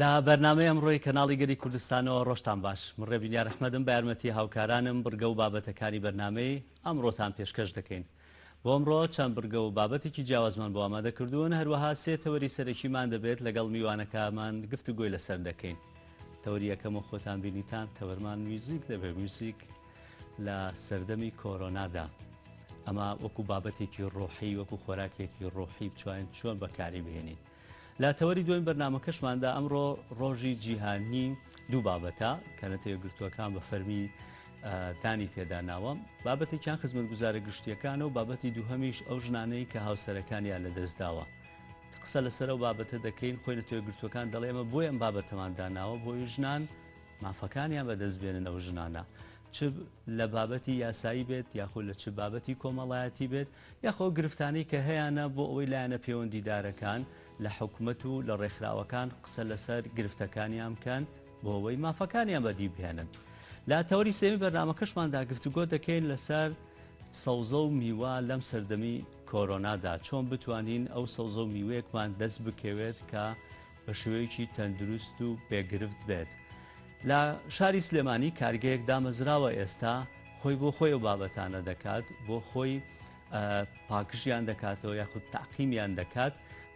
لا بەرنامەی ئەمڕۆی کەناڵی گەری کوردستانەوە ڕۆژتان باش من ڕێبینیار ئەحمەدم بە یارمەتی هاوکارانم بڕگە و بابەتەکانی بەرنامەی ئەمڕۆتان پێشکەش دەکەین. بۆ ئەمڕۆ چەند بڕگە و بابەتێکی جیاوازمان بۆ ئامادەکردوون، هەروەها سێ تەوەری سەرەکیمان دەبێت لەگەڵ میوانەکەمان گفتوگۆی لەسەر دەکەین. تەوەری یەکەم و خۆتان بینیتان تەوەرمان میوزیک دەبێت، میوزیک لە سەردەمی کۆرۆنادا. ئەمە وەکو بابەتێکی ڕۆحی وەکو خۆراکێکی ڕۆحی بچوین چۆن بەکاری بهێنین. لا تەوەری دوین بەرنامەکەشماندا ئەمڕۆ ڕۆژی جیهانی دوو بابەتە کە نەتەوەگرتووەکان بە فەرمی دانی پێداناوە. بابەتێکیان خزمەتگوزارە گشتیەکانە و بابەتی دووهەمیش ئەو ژنانەی کە هاوسەرەکانیان لەدەستداوە. قسە لەسەر ئەو بابەتە دەکەین، خۆی نەتەوەگرتووەکان دەڵێ ئەمە بۆی ئەم بابەتەمان داناوە بۆی ژنان مافەکانیان بەدەست بێنن ئەو ژنانە، چ لە بابەتی یاسایی بێت یاخود لە چ بابەتی کۆمەڵایەتی بێت یاخۆ گرفتانی کە هەیەە بۆ ئەوەی لایەنە پەیوەندیدارەکان لە حکومەت و لە ڕێکخراوەکان قسە لەسەر گرفتەکانیان بکەن بۆ ئەوەی مافەکانیان بەدی بهێنن. لا تەوەری سێمی بەرنامەکەشماندا گفتوگۆ دەکەین لەسەر سەوزە و میوە لەم سەردەمی کۆرۆنادا، چۆن بتوانین ئەو سەوزە و میوەیەکمان دەست بکەوێت کە بە شێوەیەکی تەندروست و بێگرفت بێت. لە شاری سلێمانی کارگەیەک دامەزراوە ئێستا خۆی بۆ خۆی و بابەتانە دەکات، بۆ خۆی پاکشیان دەکاتەوە یاخود تاقیمیان دەکات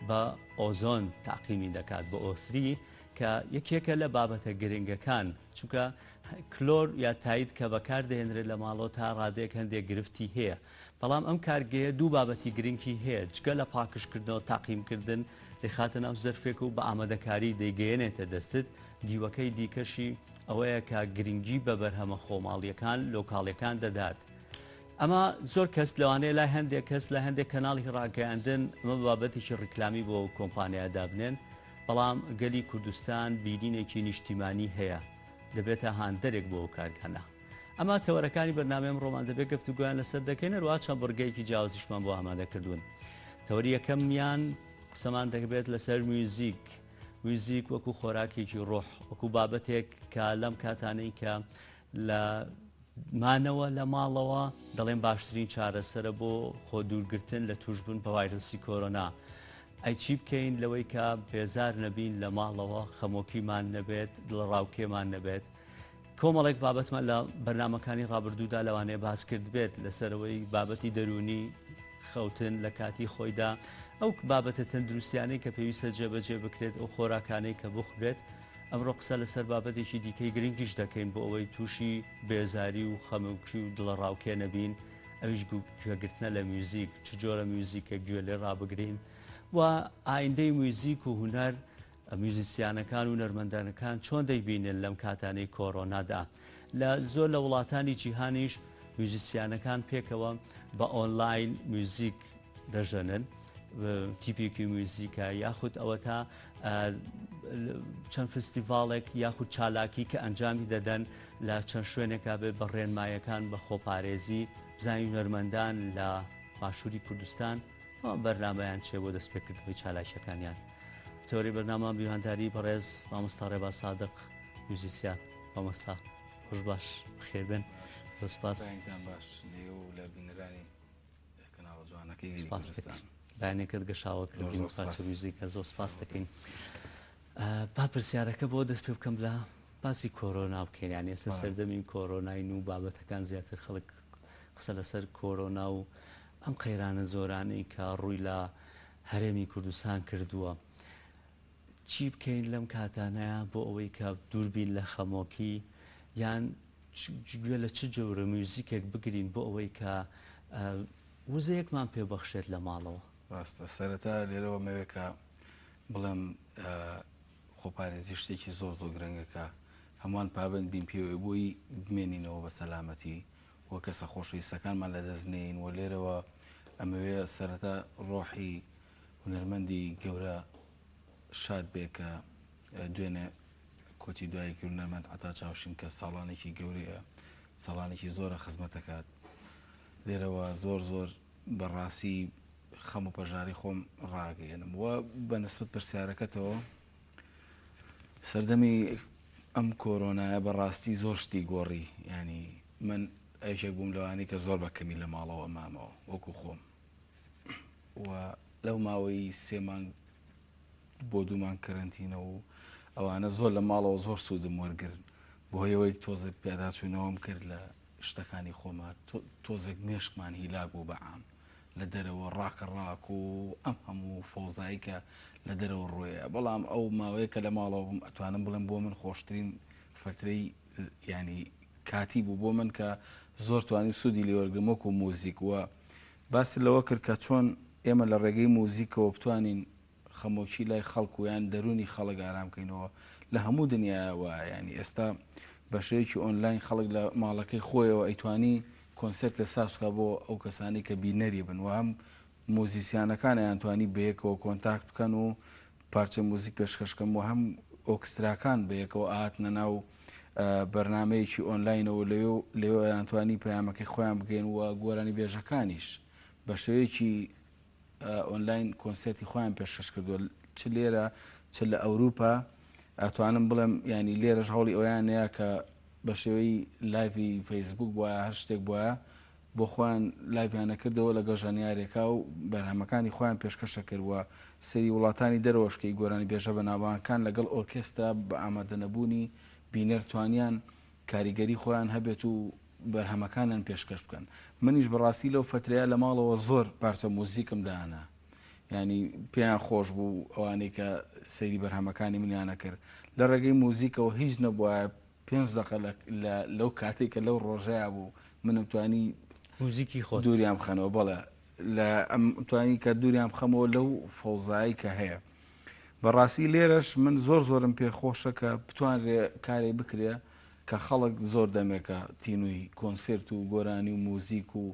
بە ئۆزۆن تاقیمی دەکات بە ئۆفری کە یەکێکە لە بابەتە گرنگەکان، چونکە کلۆر یا تایید کە بەکار دەهێنرێت لە ماڵۆ تا ڕادێک هەندێک گرفتی هەیە. بەڵام ئەم کارگەیە دوو بابەتی گرنگی هەیە، جگە لە پاکشکردنەوە تاقیمکردن دەخاتە ناو زەرفێک و بە ئامادەکاری دەیگەیەنێتە دەستت. دیوەکەی دیکەشی ئەوەیە کە گرنگی بە بەرهەمە خۆماڵیەکان لۆکاڵیەکان دەدات. ئەمە زۆر کەس لەوانەیە لای هەندێک کەس لە هەندێک کەناڵی ڕاگەیاندن ئەمە بابەتێکی ڕیکلامی بۆ کۆمپانیادا بنێن، بەڵام گەلی کوردستان بینینێکی نیشتیمانی هەیە، دەبێتە هاندەرێک بۆ ئەو کارگانە. ئەمە تەوەرەکانی بەرنامەم ڕۆمان دەبێت گفتوگویان لەسەر دەکەین، هەروەها چەند بڕگەیەکی جیاوازیشمان بۆ ئامادەکردوون. تەوەری یەکەمیان قسەمان دەبێت لەسەر میوزیک. میوزیک وەکو خۆراکێکی ڕۆح، وەکو بابەتێک کە لەم کاتانەی کە لە مانەوە لە ماڵەوە دەڵێن باشترین چارەسەرە بۆ خۆ دوورگرتن لە توشبوون بە ڤایرۆسی کۆرۆنا. ئەی چی بکەین لەوەی کە بێزار نەبین لە ماڵەوە، خەمۆکیمان نەبێت، دڵڕاوکێمان نەبێت. کۆمەڵێک بابەتمان لە بەرنامەکانی ڕابردوودا لەوانەیە باس کرد بێت لەسەرەوەی بابەتی دەرونی خەوتن لە کاتی خۆیدا، ئەو بابەتە تەندروستیانەی کە پێویستە جێبەجێ بکرێت، ئەو خۆراکانەی کە بخورێت. ئەمڕۆ قسە لەسەر بابەتێکی دیکەی گرنگیش دەکەین بۆ ئەوەی تووشی بێزاری و خەمۆکی و دڵڕاوکێ نەبین. ئەویش گوێگرتنە لە میوزیک، چ جۆرە میوزیکێک گوێ لێ ڕابگرین و ئایندەی میوزیک و هونەر میوزیسیانەکان و نەرمەندانەکان چۆن دەیبینن لەم کاتانەی کۆرۆنادا. لە زۆر لە وڵاتانی جیهانیش میوزیسیانەکان پێکەوە بە ئۆنلاین میوزیک دەژەنن، تیپێکی میوزیکە یاخود ئەوە تا چەند فستیڤالێک یاخود چالاکی کە ئەنجامی دەدەن لە چەند شوێنێکا بێت بە ڕێنمایەکان بە خۆپارێزی بزانین هونەرمەندان لە باشووری کوردستان بەرنامەیان چێ بۆ دەستپێکردنەوەی چالاکیەکانیان. تەوەری بەرنامە میوانداری بەڕێز مامۆستا ڕێباز سادق میوزیسیان. مامۆستا خۆش باش، بخێر بن. سپاس لە بینەرانی کەناڵە جوانەکەی بەیانێکت گەشاوە کردی مەفاچە میوزیکە زۆر سپاس دەکەین. با پرسیارەکە بۆ دەست پێ بکەم لە باسی کۆرۆنا بکەین، یان ئێستا سەردەمین کۆرۆناین و بابەتەکان زیاتر خەڵک قسە لەسەر کۆرۆنا و ئەم قەیرانە زۆرانەی کە ڕووی لە هەرێمی کوردستان کردووە. چی بکەین لەم کاتانەیە بۆ ئەوەی کە دووربین لە خەمۆکی یان گوێ لە چ جۆرە میوزیکێک بگرین بۆ ئەوەی کە وزەیەکمان پێبەخشێت لە ماڵەوە؟ ڕاستە سەرەتا لێرەوە مەوێکە بڵێم خۆپارێزی شتێکی زۆر زۆر گرنگەکە هەمووان پابند بین پێوەی بۆی بمێنینەوە بە سەلامەتی وە کەسە خۆشەویستەکانمان لە دەستنین و لێرەوە ئەمەوێ سەرەتا ڕۆحی هونەرمەندی گەورە شاد بێ کە دوێنێ کۆتی دوایەکی هونەرمەند عەتا چاوشین کە ساڵانێکی گەورەیە، ساڵانێکی زۆرە خزمەتەکات. لێرەوە زۆر زۆر بەڕاستی خەم و پەژاری خۆم ڕاگەیەنم وە بە نسبەت پرسیارەکەتەوە سەردەمی ئەم کۆرۆنایە بەڕاستی زۆر شتی گۆڕی. ینی من ئەیشێک بووم لەوانی کە زۆر بەکەمی لە ماڵەوە مامەوە وەکو خۆم و لەو ماوەی 3 مانگ بۆ 2 مانگ کەرەنتینە و ئەوانە زۆر لە ماڵەوە زۆر سوودم وەرگرن بۆ هەیەوەی تۆزێک پێداچوونەوەم کرد لە شتەکانی خۆمان تۆزێک مێشکمان هیلاک بوو بەعام لە دەرەوە ڕاکە ڕاک و ئەم هەموو فۆزایی کە لە دەرەوە ڕۆیە بەڵام ئەو ماوەیە کە لە ماڵەوە بووم ئەتوانم بڵێم بۆ من خۆشترین فترەی ینی کاتی بوو بۆ من کە زۆر توانی سوودی لێوەرگرم وەکو مۆزیک وە باسی لەوە کرد کە چۆن ئێمە لە ڕێگەی مۆزیکەوە بتوانین خەمۆکی لای خەڵکو یان دەرونی خەڵک ئارام بکەینەوە لە هەموو دنیاوە ینی ئێستا بەشەیەکی ئۆنلاین خەڵک لە ماڵەکەی خۆیەوە ئەیتوانی کۆنسرت لە ساسکە بۆ ئەو کەسانی کە بینەری بن و هەم مۆزیسیانەکان ئەیانتوانی بەیەکەوە کۆنتاکت بکەن و پارچە مۆزیک پێشکەشکەم و هەم ئۆکستراکان بەیەکەوە ئاهاتنە ناو بەرنمەیەکی ئۆنلاینەوە لێوە ئەیانتوانی پەیامەکەی خۆیان بگەین و گۆرانی بێژەکانیش بە شێوەیەکی ئۆنلاین کۆنسرتی خۆیان پێشکەش کردووە چ لێرە چ لە ئەوروپا ئەتوانم بڵێم ینی لێرەش هەوڵی ئەویان هەیە کە بە شێوەی لایڤی فەیسبوک بووە هەر شتێک بووە بۆ خۆیان لایڤیانە کردەوە لەگەڵ ژانیارێکا و بەرهەمەکانی خۆیان پێشکەشە کردووە سەری وڵاتانی دەرەوەشکەی گۆرانی بێژە بەناوبانگەکان لەگەڵ ئۆرکێسترا بە ئامادەنەبوونی بینەر توانیان کاریگەری خۆیان هەبێت و بەرهەمەکانیان پێشکەش بکەن منیش بەڕاستی لەو فترەیە لە ماڵەوە زۆر پارچە مۆزیکم دانا ینی پێیان خۆش بوو ئەوانەی کە سەیری بەرهەمەکانی منیانە کرد لە ڕێگەی مۆزیکەوە هیچ نەبووە 5 دقە لەو کاتێک کە لەو ڕۆژەیە بوو منم توانی موزیکی خۆ دووریان بخەنەوە بەڵێ لە ئەم توانی کە دووریان بخەمەوە لەو فەوزایی کە هەیە بەڕاستی لێرەش من زۆرم پێخۆشە کە بتوانرێ کارێ بکرێ کە خەڵک زۆر دەمێکە تینووی کۆنسرت و گۆرانی و موزیک و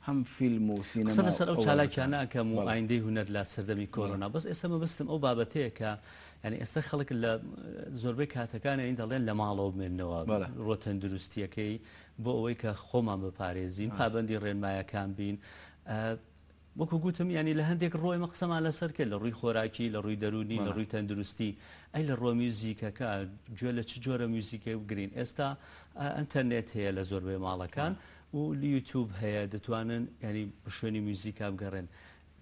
هەم فیلم و سینەما لەسەر ئەو چالاکیانە کەم و ئایندەی هونەر لە سەردەمی کۆڕۆنا بەس ئێستا مەبەستم ئەو بابەتەیە کە ینی ئێستا خەڵک لە زۆربەی کاتەکانە این دەڵێن لە ماڵەوە بمێنەوە ڕۆتەن دروستیەکەی بۆ ئەوەی کە خۆمان بپارێزین پابەندی ڕێنمایەکان بین وەکو گوتم ینی لە هەندێک ڕۆی مە قسەمان لەسەر کرد لە ڕووی خۆراکی لە ڕووی دەرونی لە ڕووی تەندروستی ئەی لە ڕۆ میوزیکەکە گوێ لە چ جۆرە میوزیکە بگرین ئێستا ئەنتەرنێت هەیە لە زۆربەی ماڵەکان و لە یوتیوب هەیە دەتوانن ینی بە شوێنی میوزیکا بگەڕێن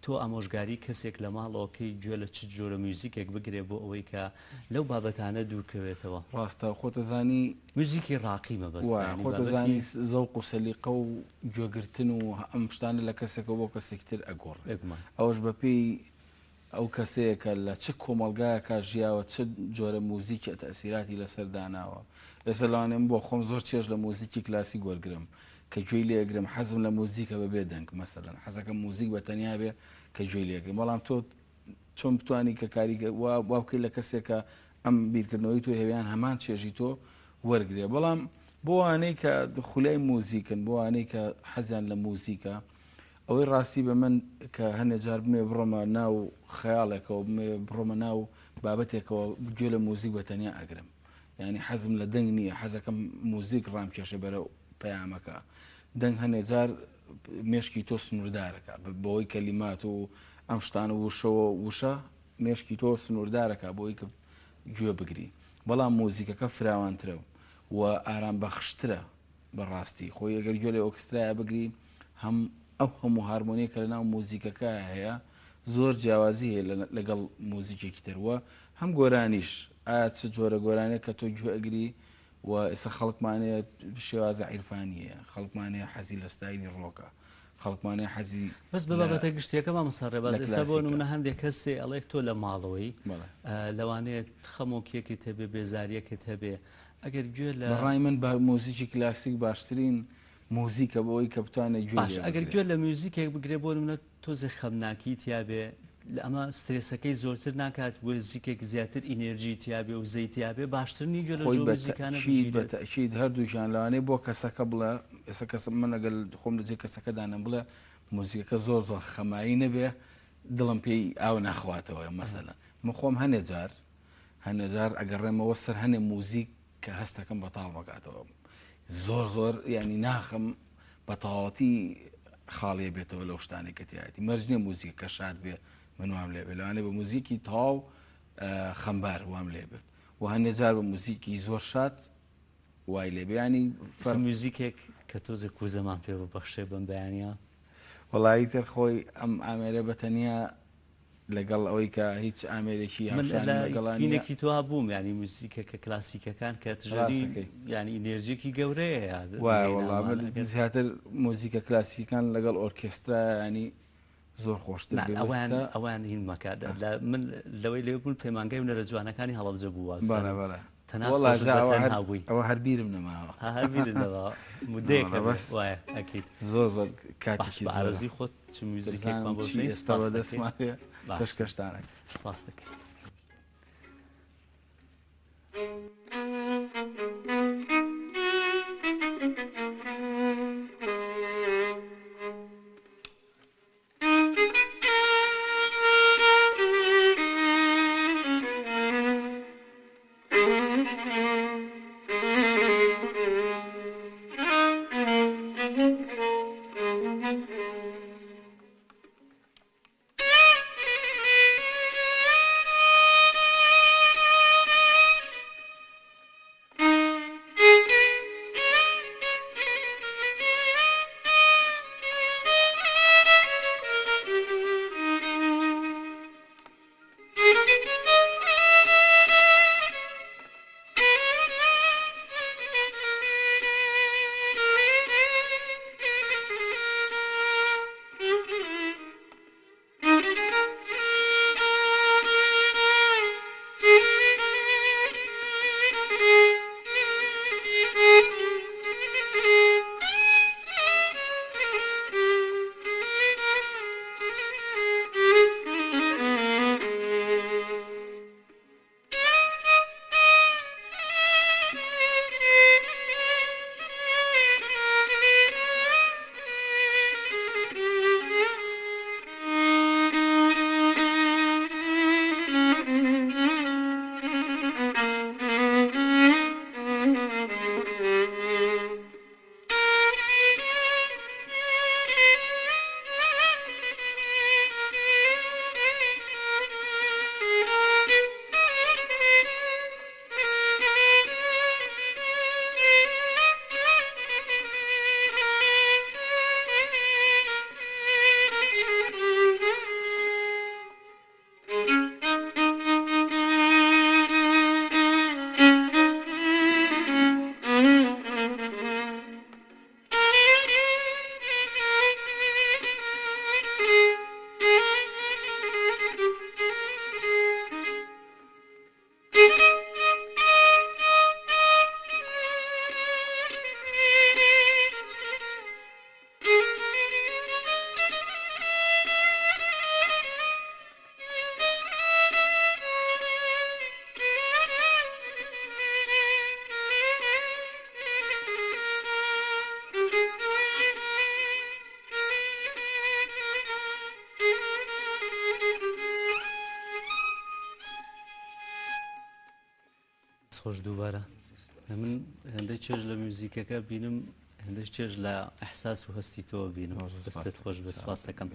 تۆ ئامۆژگاری کەسێک لە ماڵەوەکەی گوێ لە چ جۆرە میوزیکێک بگرێ بۆ ئەوەی کە لەو بابەتانە دوورکەوێتەوە ڕاستە خۆتەزانی میوزیکی ڕاقی مەبەست خۆتەزانی زەوق و سەلیقە و گوێگرتن و ئەم شتانە لە کەسێکەوە بۆ کەسێکتر ئەگۆڕ ئەوەش بەپێی ئەو کەسەیەکە لە چ کۆمەلگایەکە ژیاوە چ جۆرە موزیکە تەسیراتی لەسەر داناوە ئێستا لەوانێم بۆ خۆم زۆر چێژ لە موزیکی کلاسی وەرگرم کە گوێی لێگرم حەزم لە موزیکە بەبێ دەنگ مەسەلەن حەزەکە موزیک بە تەنیا بێ کە گوێی لێگرم بەڵام تۆ چۆن بتوانی کە کاریگە وا بکەی لە کەسێکە ئەم بیرکردنەوەی تۆ هێویان هەمان چێژی تۆ وەرگێ بەڵام بۆ وانەی کە خولای موزیکن بۆ وانەی کە حەزیان لە موزیکە ئەوەی ڕاستی بە من کە هەنێ جار بمێ بڕۆمە ناو خەیاڵێکەوە بمێ بڕۆمە ناو بابەتێکەوە گوێ لە موزیک بە تەنیا ئەگرم ینی حەزم لە دەنگ نییە حەزەکەم موزیک ڕامکێشە بەرەو پەیامەکە دەنگ هەنێ جار مێشکی تۆ سنووردارەکە بەوەی کەلیمات و ئەم شتانە وشەوە وشە مێشکی تۆ سنووردارەکە بۆی کە گوێ بگری بەڵام موزیکەکە فراوانترە و ئارام بەخشترە بەڕاستی خۆی ئەگەر گوێ لە ئۆکسترایە بگری هەم ئەو هەموو هارمۆنیە کە لەناو موزیکەکە هەیە زۆر جیاوازی هەیە لەگەڵ موزیکێکی ترەوە هەم گۆرانیش ئایا چ جۆرە گۆرانەیە کە تۆ گوێ ئەگری و ئێستا خەڵکمانەیە شێوازە عیرفانیە خەڵکمانەیە حەزی لە ستایلی ڕۆکە خەڵکمانەیە حەزی بەس بە بابەتە گشتیەکەمە مەسەڕێ باز ئێستا بۆ نمونە هەندێک کەسێ ئەڵێک تۆ لە ماڵەوەی لەوانەیە خەمۆکیەکت هەبێ بێزاریەکت هەبێ ئەگەر گوێ لە ڕای من بە موزیکی کلاسیک باشترین موزیکە بۆی کە بتوانێت گوێ باش ئەگەر گوێ لە میوزیکێک بگرێ بۆ نمونە تۆزێ خەمناکی تیابێ لە ئەمە سترێسەکەی زۆرتر ناکات بۆ زیکێک زیاتر ئینێرجی تیابێ و زەیتیابێ باشتر نی گوێ لە جۆزیکانە بەتەکید هەردووشیان لەوانەیە بۆ کەسەکە بڵێ ئێستا کەس من ئەگەر خۆم لەجێ کەسەکەدانم بڵێ موزیکەکە زۆر خەمایی نەبێ دڵم پێی ئاو ناخواتەوە مەسەلەن من خۆم هەنێ جار ئەگەڕێمەوە سەر هەنێ موزیک کە هەستەکەم بەتاڵ بکاتەوە زۆر ینی ناخم بە تەواوەتی خاڵیە بێتەوە لەو شتانێک کە تایەتی مەرجنیە موزیک کە شاد بێ من وام لێ بێ لەوانێ بە موزیکی تەواو خەمبار وام لێ بێت و هەندێ جار بە موزیکی زۆر شاد وای لێ بیانی موزیکێک کە تۆزە کوزەمان پێ ببەخشێ بم بەیانە وەڵایی تر خۆی ئەم ئامێرە بەتەنیا لەگەڵ ئەوەی کە هیچ ئامێرێکی من هاوشانی لە لەگەڵان بینێکی توا بووم ینی موزیکەکە کلاسیکەکان کە تژنی ینی ئینێرجێکی گەورەیە وڵام زیاتر مۆزیکە کلاسیکان لەگەڵ ئۆرکسترا ینی زۆر خۆشتر ئەوان هین مەکە من لەوەی لێ بوون پەیمانگەی و نەرە جوانەکانی هەڵەبجە بووە تەناوی ئەوە هەربیرم نەماوە هەربیرەوە مدەیەکە وایە ئەکییت زۆر کاتێکی ئارزی خۆت چ موزیکێکمان بۆ دەستمان کەشکەشتانێک سپاس دەکەین. خۆش دووبارە من هەندێک چێژ لە میوزیکەکە بینم هەندێک چێژ لە ئەحساس و هەستیتەوە بینم دەستت خۆش بە سپاس دەکەم.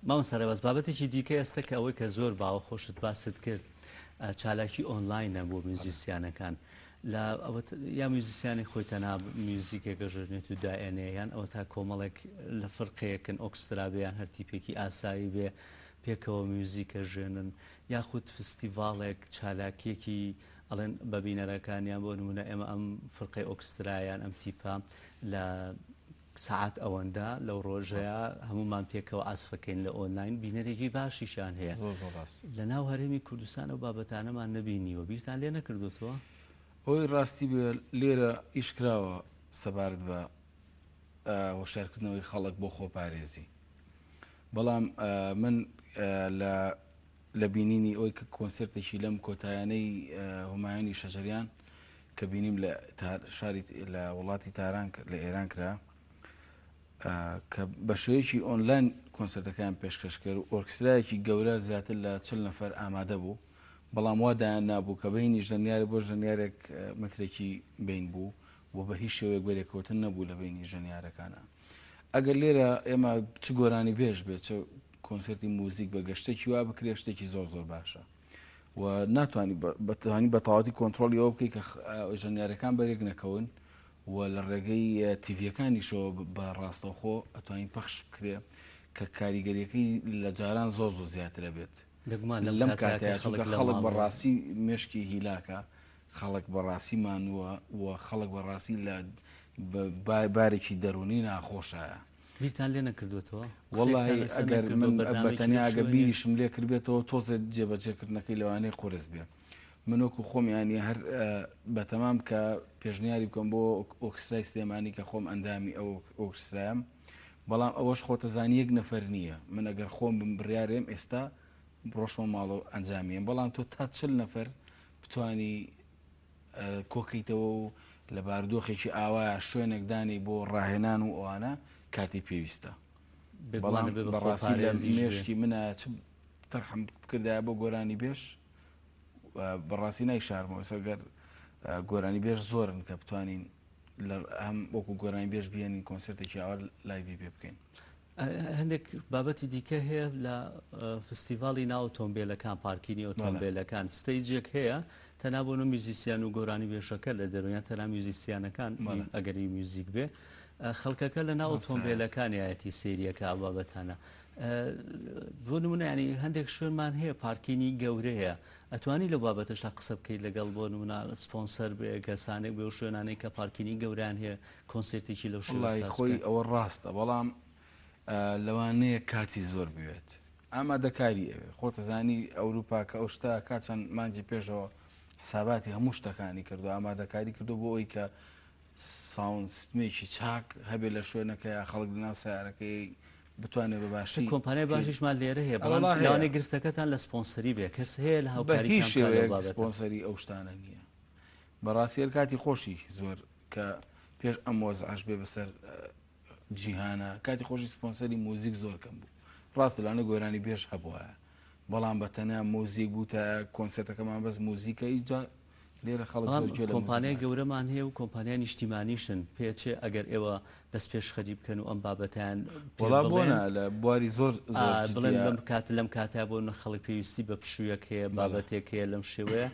ماوە سەرەوەز بابەتێکی دیکە ئێستا کە ئەوەی کە زۆر باوە خۆشت باست کرد چالاکی ئۆنلاینە بۆ میوزیسیانەکان لە یا میوزیسیانی خۆی تەنها میوزیکێکە ژێرنێت و دائێنەیان ئەوە تا کۆمەڵێک لە فڕقەیەکن ئۆکسترا بێیان هەرتیپێکی ئاسایی بێ پێکەوە میوزیکە ژێنن یاخود فستیڤاڵێک چالاکیەکی ئەڵێن بەبینەرەکانیان بۆ نمونە ئێمە ئەم فڕقەی ئۆکسترایان ئەم تیپە لە سعات ئەوەندا لەو ڕۆژەیە هەمومان پێکەوە ئاسفەکەین لە ئۆنلاین بینەرێکی باشیشان هەیە لە ناو هەرێمی کوردستان و بابەتانەمان نەبینیوە بیرتان لێ نەکردوتەوە؟ ئەوی ڕاستی بێ لێرە ئیشکراوە سەبارەت بە هۆشارکردنەوەی خەڵک بۆ خۆپارێزی بەڵام من لە بینینی ئەوی کە کۆنسرتێکی لەم کۆتایانەی هومایانی شەجەریان کە بینیم لە شاری لە وڵاتی تاران لە ئێران کرا کە بە شێوەیەکی ئۆنلاین کۆنسرتەکان پێشکەش کرد و ئۆرکسترایەکی گەورە زیاتر لە 40 نەفەر ئامادە بوو بەڵام وادایان نابوو کە بینی ژەنیارە بۆ ژەنیارێک مترێکی بین بوو و بە هیچ شێوەیەک بەرێکەوتن نەبوو لە بینی ژەنیارەکانە. ئەگەر لێرە ئێمە چ گۆرانی بێژ بێت کۆنسرتی موزیک بە گەشتێکی وا بکرێ شتێکی زۆر زۆر باشە و ناتوانانی بە تەواوەتی کۆنتترۆلی ئەوە بکەیت کە ژەنیارەکان بەرێک نەکەون و لە ڕێگەی تیڤەکانیشەوە بە ڕاستەوخۆ ئەتوانین پەخش بکرێ کە کاریگەریەکەی لە جاران زۆر زیاترە بێت لەم کاتەیە چونکە خەڵک بەڕاستی مشکی هیلاکە خەڵک بەڕاستیمان وە خەڵک بەڕاستی لە بارێکی دەرونی ناخۆشایە. بیرتان لێ نەکردوێتەوە وەڵی ئەگەر من بەتەنیا ئەگە بیریشم لێ کردبێتەوە تۆزە جێبەجێکردنەکەی لەوانەیە قرس بێ من وەکو خۆم ینی هەر بەتەمام کە پێشنیاری بکەم بۆ ئۆکسرای سلێمانی کە خۆم ئەندامی ئەو ئۆکسرایم بەڵام ئەوەش خۆتەزانی یەک نەفەر نییە من ئەگەر خۆم بڕیارێم ئێستا ڕۆشمە ماڵەوە ئەنجامیم بەڵام تۆ تا 40 نەفەر بتانی کۆکەیتەوە و لە بارودۆخێکی ئاوایە شوێنێکدانی بۆ ڕاهێنان و ئەوانە کاتی پێویستە بەڵام بەڕاستی لە مێشکی منە چ تەرحم بکردایە بۆ گۆرانی بێش بەڕاستی نای شارمەوە سەگەر گۆرانی بێش زۆرن کە بتوانین هەم وەکو گۆرانی بێش بێنین کۆنسرتێکی ئاوا لایڤی پێ بکەین. هەندێک بابەتی دیکە هەیە لە فستیڤاڵی ناو ئۆتۆمبیلەکان پارکینی ئۆتۆمبیلەکان ستەیجێک هەیە تەنابوون و میوزیسیان و گۆرانی بێشەکە لە دەرویان تەنها میوزیسیانەکان ئەگەری میوزیک بێ خەڵکەکە لە ناو ئۆتۆمبیلەکانیایەتی سریەکە ئەو بابەتانە بۆ نمونە ینی هەندێک شوێنمان هەیە پارکینی گەورەیە ئەتوانی لە بابەتەشتا قسە بکەیت لەگەڵ بۆ نمونە سپۆنسەر بێ کەسانێک بێ و شوێنانەی کە پارکینی گەوریان هەیە کۆنسرتێکی لەو شوێنە خۆی ئەوە ڕاستە بەڵام لەوانەیە کاتی زۆر بوێت ئامادەکاری ئەوێ خۆتەزانی ئەوروپا کە ئەو شتا کاچەند مانگی پێشەوە حساباتی هەموو شتەکانی کردو ئامادەکاری کردو بۆ ئەوی کە ساوندسیستمێکی چاک هەبێت لە شوێنەکە خەڵک لەناو سیارەکەی بتوانێت بە باشی کۆمپانیای باشیشمان لێرە هەیە بەڵام لەوانەیە گرفتەکەتان لە سپۆنسەری بێ کەس هەیە لە هاوکاریشێوەیە سپۆنسەری ئەو شتانە نییە بەڕاستی کاتی خۆشی زۆر کە پێش ئەم وەزعش بێ بەسەر جیهانە کاتی خۆشی سپۆنسەری موزیک زۆر کەم بوو ڕاستە لەوانە گۆرانی بێش هەبووە بەڵام بەتەنیا موزیک بوو تا کۆنسرتەکەمان بەس موزیکە ئیجا لێرە خەڵک کۆمپانیای گەورەمان هەیە و کۆمپانیای نیشتیمانیشن پێچێ ئەگەر ئێوە دەست پێش خەری بکەن و ئەم بابەتیان بۆنە لە بواری زۆر بڵێن بەم کات لەم کاتا بۆ خەڵک پێویستی بە پشوویەک هەیە بابەتێک هەیە لەم شێوەیە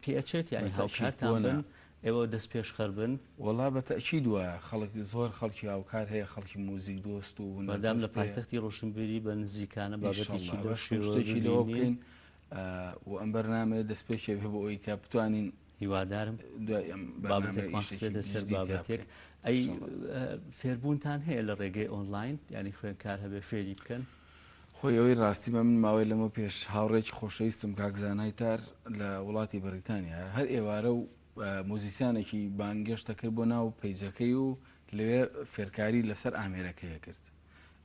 پێچێت یانی هاوکارتان بن ئێوە دەست پێش خەر بن وەڵا بەتەکی دوایە خەڵک زۆر خەڵکی هاوکار هەیە خەڵکی موزیک دۆست و بەدام لە پایتەختی ڕۆشنبیری بە نزیکانە بابەتێکی شتێکی لەوە بکەین و ئەم بەرنامە دەست پێشێ بێ بۆ ئەوی کە بتوانین هیوادارم بابەتێک سەر بابەتێک ئەی فێربوونتان هەیە لە ڕێگەی ئۆنلاین ینی خوێنکار هەبێ فێری بکەن خۆی ئەوەی ڕاستی من ماوەی لەمە پێش هاوڕێکی خۆشەویستم کاکزانای تار لە وڵاتی بەریتانیا هەر ئێوارە و موزیسیانێکی بانگەشتە کرد بۆ ناو پیجەکەی و لەوێ فێرکاری لەسەر ئامێرەکەیە کرد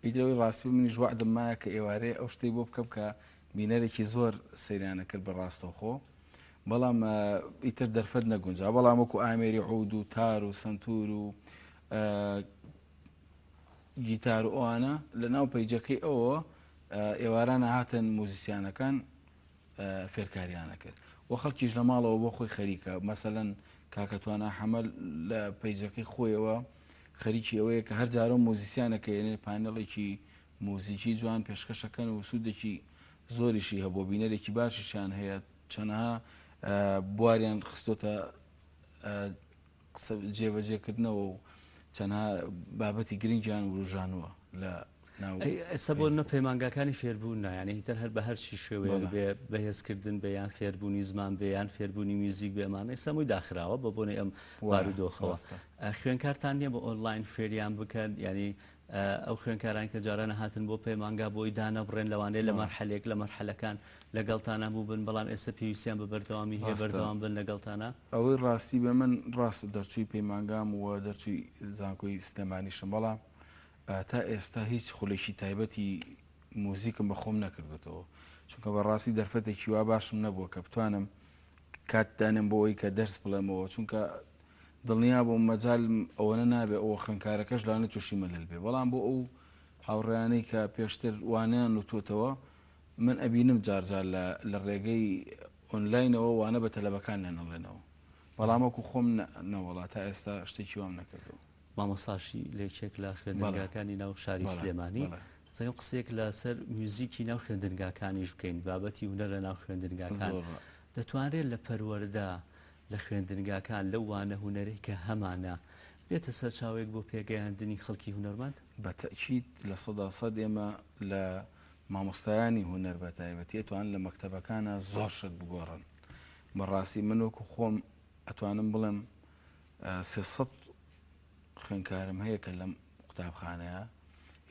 ئیدەوەی ڕاستی منی ژوعدم مایە کە ئێوارەیە ئەو شتەی بۆ بکەم کە بینەرێکی زۆر سەیرانە کرد بە ڕاستەوخۆ بەڵام ئیتر دەرفەت نەگونجا بەڵام وەکو ئامێری عود و تار و سنتور و گیتار و ئەوانە لە ناو پیجەکەی ئەوە ئێوارانە هاتن موزیسیانەکان فێرکاریانە کرد و خەڵکیش لە ماڵەوە بۆ خۆی خەریکە مەسەلەن کاکەتوانە حەمەل لە پیجەکەی خۆیەوە خەریکی ئەوەیە کە هەر جارە موزیسیانەکە یێنێ پانێڵێکی موزیکی جوان پێشکەشەکەن و سوودێکی زۆریشی هەبوو بینەرێکی باشیشان هەیە چەنەها بواریان خستۆتە جێبەجێکردنەوە و چەنها بابەتی گرنگیان وروژانووە لە ئێستا بۆ نە پەیمانگاکانی فێربوون نایانی هیتر هەر بە هەرچی شێوەیە بێ بەهێزکردن بەیان فێربوونی زمان بێیان فێربوونی میوزیک بێمانە ئێستا مووی داخراوە بە بۆنی ئەم بارودۆخەوە خوێنکارتان نییە بە ئۆنلاین فێریان بکەن ینی ئەو خوێنکاران کە جارانە هاتن بۆ پەیمانگا بۆی دانە بڕێن لەوانەیە لە مەرحەلێک لە مەرحەلەکان لەگەڵتانە بوو بن بەڵام ئێستا پێویستیان بە بەردەوامی هەیە بەردەوام بن لەگەڵتانە ئەوەی ڕاستی بە من ڕاست دەرچووی پەیمانگام و دەرچووی زانکۆی سلێمانیشم بەڵام تا ئێستا هیچ خولێکی تایبەتی موزیکم بە خۆم نەکردێتەوە چونکە بەڕاستی دەرفەتێکی وا باشم نەبووە کە بتوانم کاتدانم بۆ ئەوی کە دەرس بڵێمەوە چونکە دڵنیا بۆ مەجال ئەوەنە نابێ ئەوە خوێنکارەکەش لەوانە تووشی مەلەل بێ بەڵام بۆ ئەو هاوڕێیانەی کە پێشتر وانیان وتوتەوە من ئەبینم جارجار لە ڕێگەی ئۆنلاینەوە وانە بە تەلەبەکانیان نەڵێنەوە بەڵام وەکو خۆم نەوەڵا تا ئێستا شتێکی وام نەکردەوە مامۆستاشی لێچێک لە خوێندنگاکانی ناو شاری سلێمانی سەگەم قسێک لەسەر میوزیکی ناو خوێندنگاکانیش بکەین بابەتی هونەرە ناو خوێندنگاکان دەتوانرێت لە پەروەردا لە خوێندنگاکان لەو وانە هونەرەی کە هەمانە بێتە سەر چاوێک بۆ پێگەیاندنی خەڵکی هونەرمەند بە تەکید لە سەد ئێمە لە مامۆستایانی هونەر بە تایبەتی ئەتوان لە مەکتەبەکانە زۆر شت بگۆڕن بەڕاستی من وەکو خۆم ئەتوانم بڵێم 300 خوێنکارم هەیە کە لەم قوتابخانەیە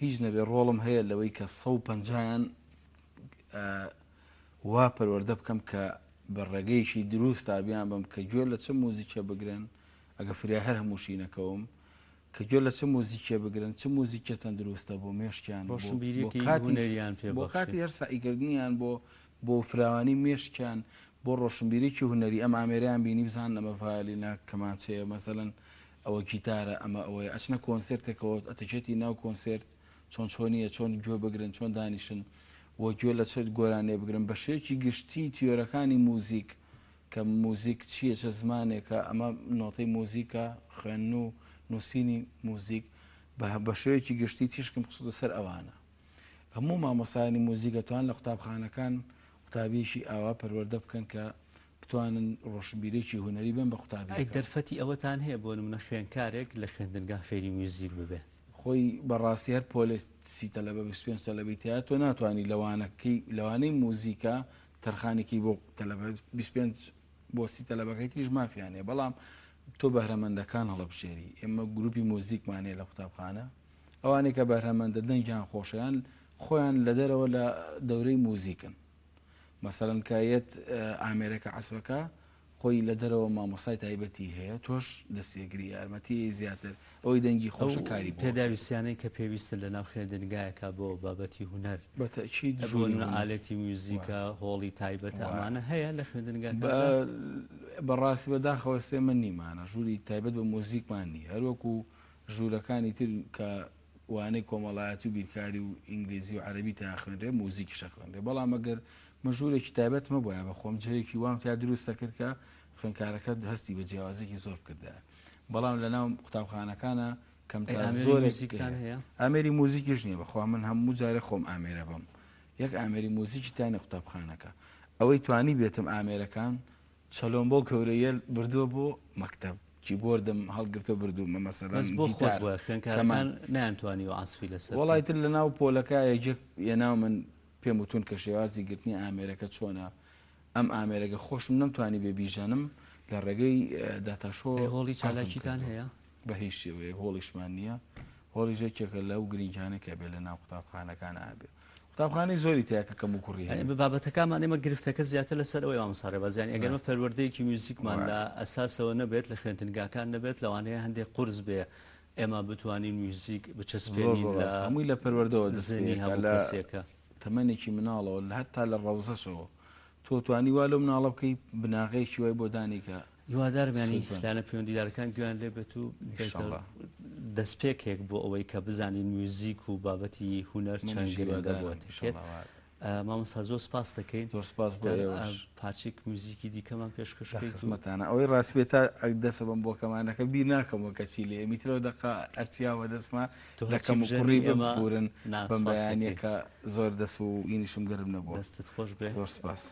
هیچ نەبێ ڕۆڵم هەیە لەوەی کە 150یان وا پەروەردە بکەم کە بە ڕێگەیەکی دروست تابیان بم کە گوێ لە چه مۆزیکە بگرن ئەگە فریا هەر هەمووشی نەکەوم کە گوێ لە چه مۆزیکێ بگرن چه مۆزیکە تەندروستە بۆ مێشکیان بۆ کاتی هەر سائیکردنیان بۆ فراوانی مێشکیان بۆ ڕۆشنبیرێکی هونەری ئەم ئامێریان بینی بزان ئەمە ڤایۆلینە کەمانچەیە مەسەڵەن ئەوە گیتارە ئەمە ئەوەیە ئەچنە کۆنسێرتێکەوە ئەتەچێتی ناو کۆنسێرت چۆنیە چۆن گوێ بگرن چۆن دانیشن وە گوێ لە چێت گۆرانێ بگرن بە شێکی گشتی تیۆرەکانی موزیک کە موزیک چییە چه زمانێکە ئەمە نۆتەی موزیکە خوێن و نووسینی موزیک بە شێوەیەکی گشتی تیشکم قسوودە سەر ئەوانە هەموو مامۆسایانی موزیکەتوان لە قوتابخانەکان قوتابیشی ئاوا پەروەردە بکەن کە بتوانن ڕۆشنبیرێکی هونەری بن بە قوتابی دەرفەتی ئەوەتان هەیە بۆ نمونە خوێنکارێک لە خوێندنگا فێری میوزیک ببێ خۆی بەڕاستی هەر پۆلیسی تەلەبە 25 تەلەبیتیا تۆ ناتوانانی لەوانەی موزیکە تەرخانێکی بۆ تەلەبە 25 بۆ 30 تەلەبەکەی تریش مافیانێ بەڵام تۆ بەهرەمەندەکان هەڵەبژێری ئێمە گروپی موزیکمانێ لە قوتابخانە ئەوانێک کە بەهرەمەندە دەنگیان خۆشیان خۆیان لە دەرەوە لە دەورەی موزیکن مەسەڵەن کایەت ئامێرەکە عەسبەکە خۆی لە دەرەوە مامۆسای تایبەتی هەیە تۆش دەستێگری یارمەتی زیاتر ئەوەی دەنگی خۆشە کاری پێداویستیانەی کە پێویستن لە ناو خوێندنگایەکە بۆ بابەتی هوەر بەتەکید ئالەتی میوزیکە هۆڵی تایبەت ئەمانە هەیە لە خوێندنگا بەڕاستی بەداخەوە سێ من نیمانە ژووری تایبەت بە موزیکمان نی هەروەکو ژوورەکانی تر کە وانەی کۆمەڵایەتی و بیرکاری و ئینگلیزی و عەرەبی تا خوێنرێ موزیکی شەخوێنرێ بەڵام ئەگەر من ژوورێکی تایبەت مەبووە بە خۆم جەیەکی وام تا دروستە کرد کە خوێنکارەکە هەستی بە جیاوازێکی زۆر کردە بەڵام لە ناو قوتابخانەکانە کەم زۆرێکتان هەیە ئامێری موزیکیش نییە بەخوا من هەموو جارە خۆم ئامێرە بم یەک ئامێری موزیکی تانە قوتابخانەکە ئەوەی توانی بێتم ئامێرەکان چەلۆم بۆ کەورەیە بردووە بۆ مەکتەب کیبۆردم هەڵگرتە بردوومە مەسەڵەن بۆ خوێنکارەکان نەیانتوانی و عاسفی لەسەر وڵای تر لە ناو پۆلەکە یە ناو من پێم وتون کە شێوازی گرتنی ئامێرەکە چۆنە ئەم ئامێرەکە خۆشم نەمتوانی بێ بیژانم لە ڕێگەی داتاشۆ هۆڵی چالاکیتان هەیە بە هیچ شێوەیە هۆڵیشمان نییە هۆڵی ژێکێکە لەو گرنگجانێکە بێ لە ناو قوتابخانەکان ئابێ قوتابخانەی زۆری تیاکە کەم و کوڕی بە بابەتەکەمان ئێمە گرفتەکە زیاتر لەسەر ئەوەی ئامسارە بەزیانی ئەگەرمە پەروەردەیەکی میوزیکمان لە ئەساسەوە نەبێت لە خوێندنگاکان نەبێت لەوانەیە هەندێک قورس بێ ئێمە بتوانین میوزیک بچەسپێنین هەمووی لە پەروەردەوە دەزێنی هەڵەسێکە تەمەنێکی مناڵەوە لە هەتا لە ڕەوزەشەوە تۆ توانی وا لە مناڵە بکەی بناغەیەکی وای بۆ دانیکە هیوادارمانی لانە پەیوەندیدارەکان گویان لێبێت و دەستپێکێک بۆ ئەوەی کە بزانین میوزیک و بابەتی هونەر چەند گرنگە بۆتێت مامۆستا زۆر سپاس دەکەین زۆر سپاس بۆ پارچێک میوزیکی دیکەمان پێشکەشکەیت خزمەتانە ئەوەی ڕاستی بێتە دەسە بم بۆ کەمانەکە بیر ناکەمەوە کەچی لێ میترەوە دقا ئەرچیاوە دەستما لەکەم کوڕی بمبورن بەم بەیانیەکە زۆر دەست و ئینیشم گەرم نەبووە دەستت خۆش بێ زۆر سپاس.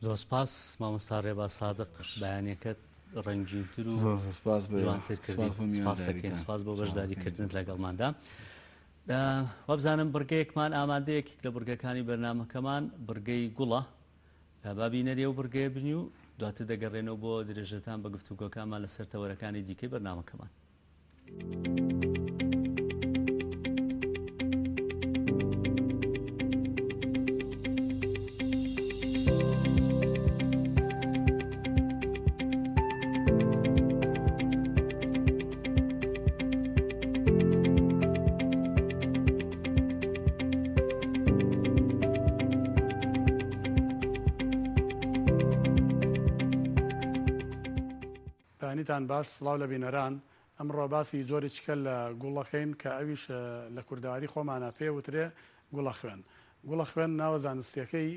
زۆر سپاس مامۆستا ڕێبا سادق بەیانێکت ڕەنگینتر و جوانتر کردی سپاس دەکەین سپاس بۆ بەشداریکردنت لەگەڵماندا وەبزانم بڕگەیەکمان ئامادەیەکی لە بڕگەکانی بەرنامەکەمان بڕگەی گوڵە بابینەریە و بڕگەیە بنی و دواتر دەگەڕێنەوە بۆ درێژەتان بە گفتوگۆکانمان لەسەر تەوەرەکانی دیکەی بەرنامەکەمان. تان باش سڵاو لە بینەران ئەمڕۆ باسی زۆرێککە لە گوڵەکەین کە ئەویش لە کورداواری خۆمانە پێ وترێ گوڵە خوێن. گوڵە خوێن ناوە زانستیەکەی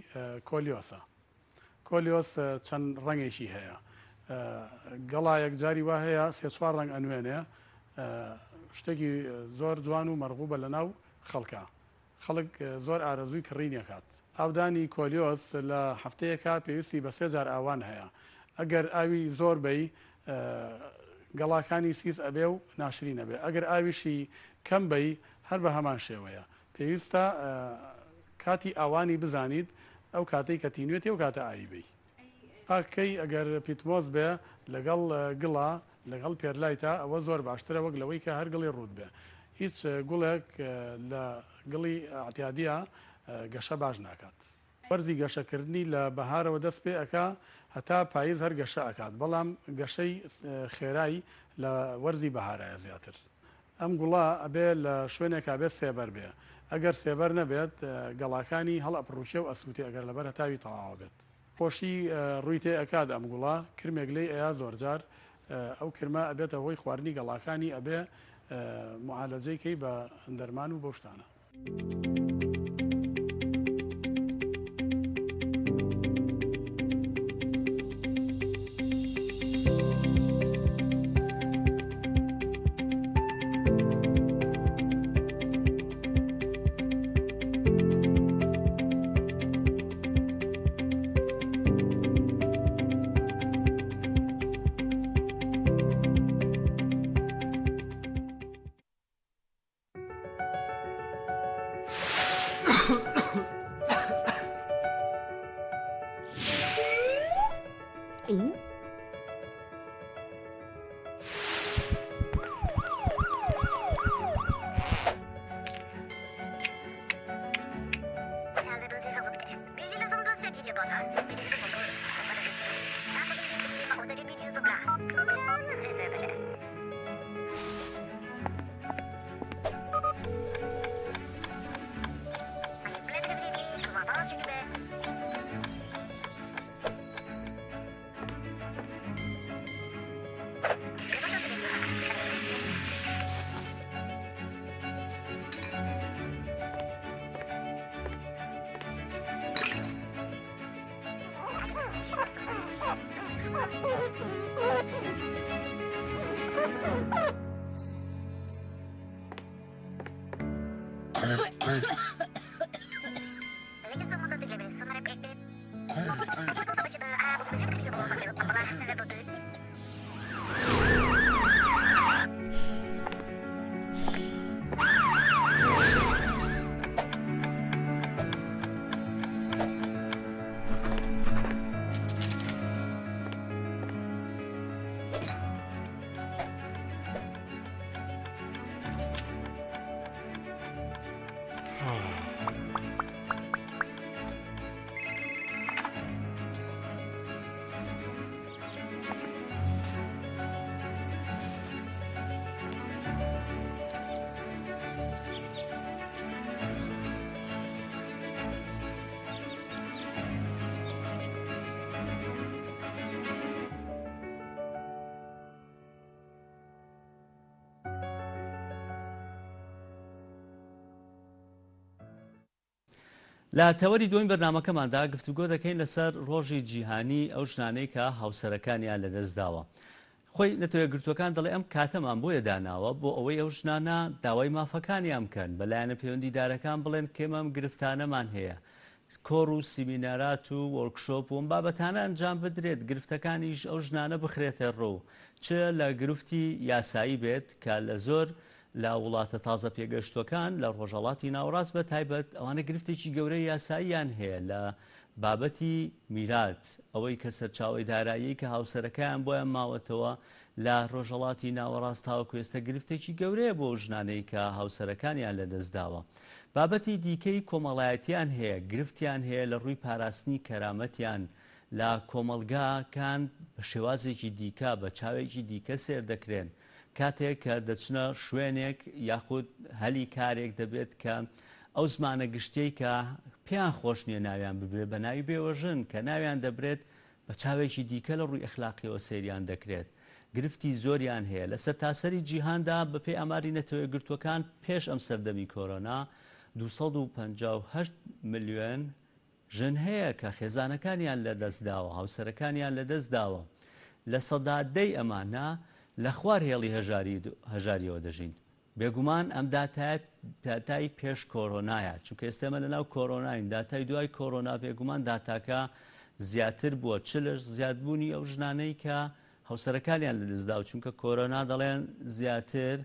کۆلیۆسە. کۆلیۆس چەند ڕەنگێکی هەیە. گەڵا یەکجاری وا هەیە سێ چوار ڕەنگ ئەنوێنێ شتێکی زۆر جوان و مەرغوبە لە ناو خەڵکە. خەڵک زۆر ئارەزووی کڕینیەکات. ئاودانی کۆلیۆس لە هەفتەیەکە پێویستی بە سێ جار ئاوان هەیە. ئەگەر ئاوی زۆر بی گەڵاکانی سیس ئەبێ و ناشرین نەبێ. ئەگەر ئاویشی کەم بی هەر بە هەمان شێوەیە. پێویستە کاتی ئاوانی بزانیت ئەو کاتەی کە تینوێتی و کاتە ئاوی بی. ئاکەی ئەگەر پیتمۆز بێ لەگەڵ گڵا لەگەڵ پێرلایتە ئەوە زۆر باشترە وەک لەوەی کە هەر گڵی ڕوود بێ. هیچ گوڵێک لە گڵی ئاعتیادیە گەشە باش ناکات. وەرزی گەشەکردنی لە بەهارەوە دەست پێ ئەکا هەتا پاییز هەر گەشە ئەکات بەڵام گەشەی خێرایی لە وەرزی بەهارایە زیاتر. ئەم گوڵا ئەبێ لە شوێنێکا بێت سێبەر بێ. ئەگەر سێبەر نەبێت گەڵاکانی هەڵ ئەپڕوشێ و ئەسووتی ئەگەر لەبەر هەتاوی تەواو بێت. خۆشی ڕووی تێ ئەکات ئەم گوڵا کرمێک لێ ئەیا زۆرجار ئەو کرمە ئەبێتە هۆی خواردنی گەڵاکانی ئەبێ معالەجەیکەی بە دەرمان و بەو شتانە. لە تەوەری دوین بەرنامەکەماندا گفتوگۆ دەکەین لەسەر ڕۆژی جیهانی ئەو ژنانەی کە هاوسەرەکانیان لەدەستداوە. خۆی نەتەوەیە گرتوەکان دەڵێ ئەم کاتەمان بۆیە داناوە بۆ ئەوەی ئەو ژنانە داوای مافەکانیان بکەن بەلایەنە پەیوەندیدارەکان بڵێن کێمەم گرفتانەمان هەیە کۆڕ و سیمینارات و وەرکشۆپ و بابەتانە ئەنجام بدرێت گرفتەکانیش ئەو ژنانە بخرێتە ڕوو چ لە گرفتی یاسایی بێت کە لە زۆر لە وڵاتە تازە پێگەشتوەکان لە ڕۆژهەڵاتی ناوەڕاست بە تایبەت ئەوانە گرفتێکی گەورەی یاساییان هەیە لە بابەتی میرات ئەوەی کە سەرچاوی دارایی کە هاوسەرەکەیان بۆیان ماوەتەوە لە ڕۆژهەڵاتی ناوەڕاست تاوەکو ئێستا گرفتێکی گەورەیە بۆ ژنانەی کە هاوسەرەکانیان لەدەستداوە. بابەتی دیکەی کۆمەڵایەتیان هەیە گرفتیان هەیە لە ڕووی پاراستنی کەرامەتیان لە کۆمەلگاکان بە شێوازێکی دیکە بە چاوێکی دیکە سێر دەکرێن کاتێک کە دەچنە شوێنێک یاخود هەلی کارێک دەبێت کە ئەو زمانە گشتەی کە پێیان خۆش نییە ناویان ببرێت بە ناوی بێوەژن کە ناویان دەبرێت بە چاوێکی دیکە لە ڕووی ئەخلاقیەوە سێریان دەکرێت. گرفتی زۆریان هەیە لە سەرتاسەری جیهاندا بەپێی ئاماری نەتەوەی گرتوەکان پێش ئەم سەردەمی کۆرۆنا 258 ملیۆن ژن هەیە کە خێزانەکانیان لەدەستداوە هاوسەرەکانیان لەدەستداوە لە سەدادەی ئەمانە لە خوار هێڵی هەژاریەوە دەژین. بێگومان ئەم داتای پێش کۆرۆنایە چونکە ئێستێمە لەناو کۆرۆناین داتای دوای کۆرۆنا بێگومان داتاکە زیاتر بووە چ لە زیادبوونی ئەو ژنانەی کە هاوسەرەکانیان لەدەستدا و چونکە کۆرۆنا دەڵێن زیاتر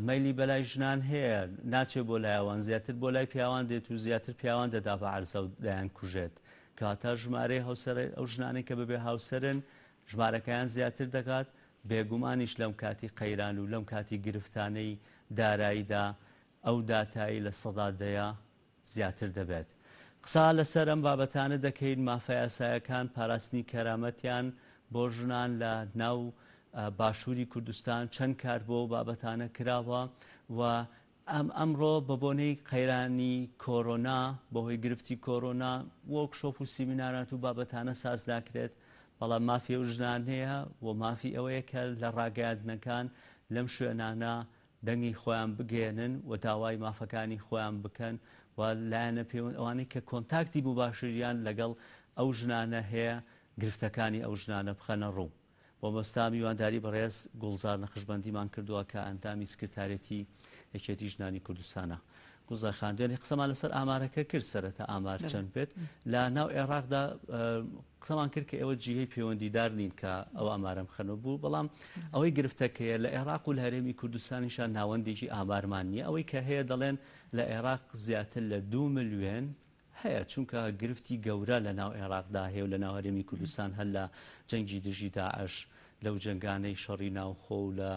مەیلی بەلای ژنان هەیە ناچێت بۆ لایەوان زیاتر بۆ لای پیاوان دێت و زیاتر پیاوان دەدا بە عەرزە و دایان کوژێت کاتە ژمارەی هاوسەر ئەو ژنانەی کە بەبێ هاوسەرن ژمارەکەیان زیاتر دەکات بێگومانیش لەم کاتی قەیران و لەم کاتی گرفتانەی داراییدا ئەو داتایی لە سەدادەیە زیاتر دەبێت. قسا لەسەر ئەم بابەتانە دەکەین مافە یاسایەکان پاراستنی کەرامەتیان بۆ ژنان لە ناو باشووری کوردستان چەند کار بۆ بابەتانە کراوە و ئەمڕۆ بە بۆنەی قەیرانی کۆرۆنا بەهۆی گرفتی کۆرۆنا وەرکشۆپ و سیمینارات و بابەتانە سازداکرێت بەڵام مافی ئەو ژنان هەیە و مافی ئەوەیە کە لە ڕاگەیاندنەکان لەم شوێنانە دەنگی خۆیان بگێنن و داوای مافەکانی خۆیان بکەن و لایەنە پەیوەند ئەوانەی کە کۆنتاکتی مباشریان لەگەڵ ئەو ژنانە هەیە گرفتەکانی ئەو ژنانە بخەنە ڕوو. بۆ مەستا میوانداری بەڕێز گوڵزار نەخشبەندیمان کردووە کە ئەندامی سکرتارەتی یەکێتی ژنانی کوردستانە. گوڵزار خان دوێنێ قسەمان لەسەر ئامارەکە کرد سەرەتا ئامار چەند بێت لە ناو عێراقدا قسەمان کرد کە ئێوە جیهەی پەیوەندیدار نین کە ئەو ئامارەم خەنە بوو بەڵام ئەوەی گرفتەکەیە لە عێراق و لە هەرێمی کوردستانیشان ناوەندێکی ئامارمان نییە ئەوەی کە هەیە دەڵێن لە عێراق زیاتر لە 2 ملیۆن هەیە چونکە گرفتی گەورە لە ناو عێراقدا هەیە و لە ناو هەرێمی کوردستان هەر لە جەنگی دژی داعش لەو جنگانەی شەڕی ناوخۆ و لە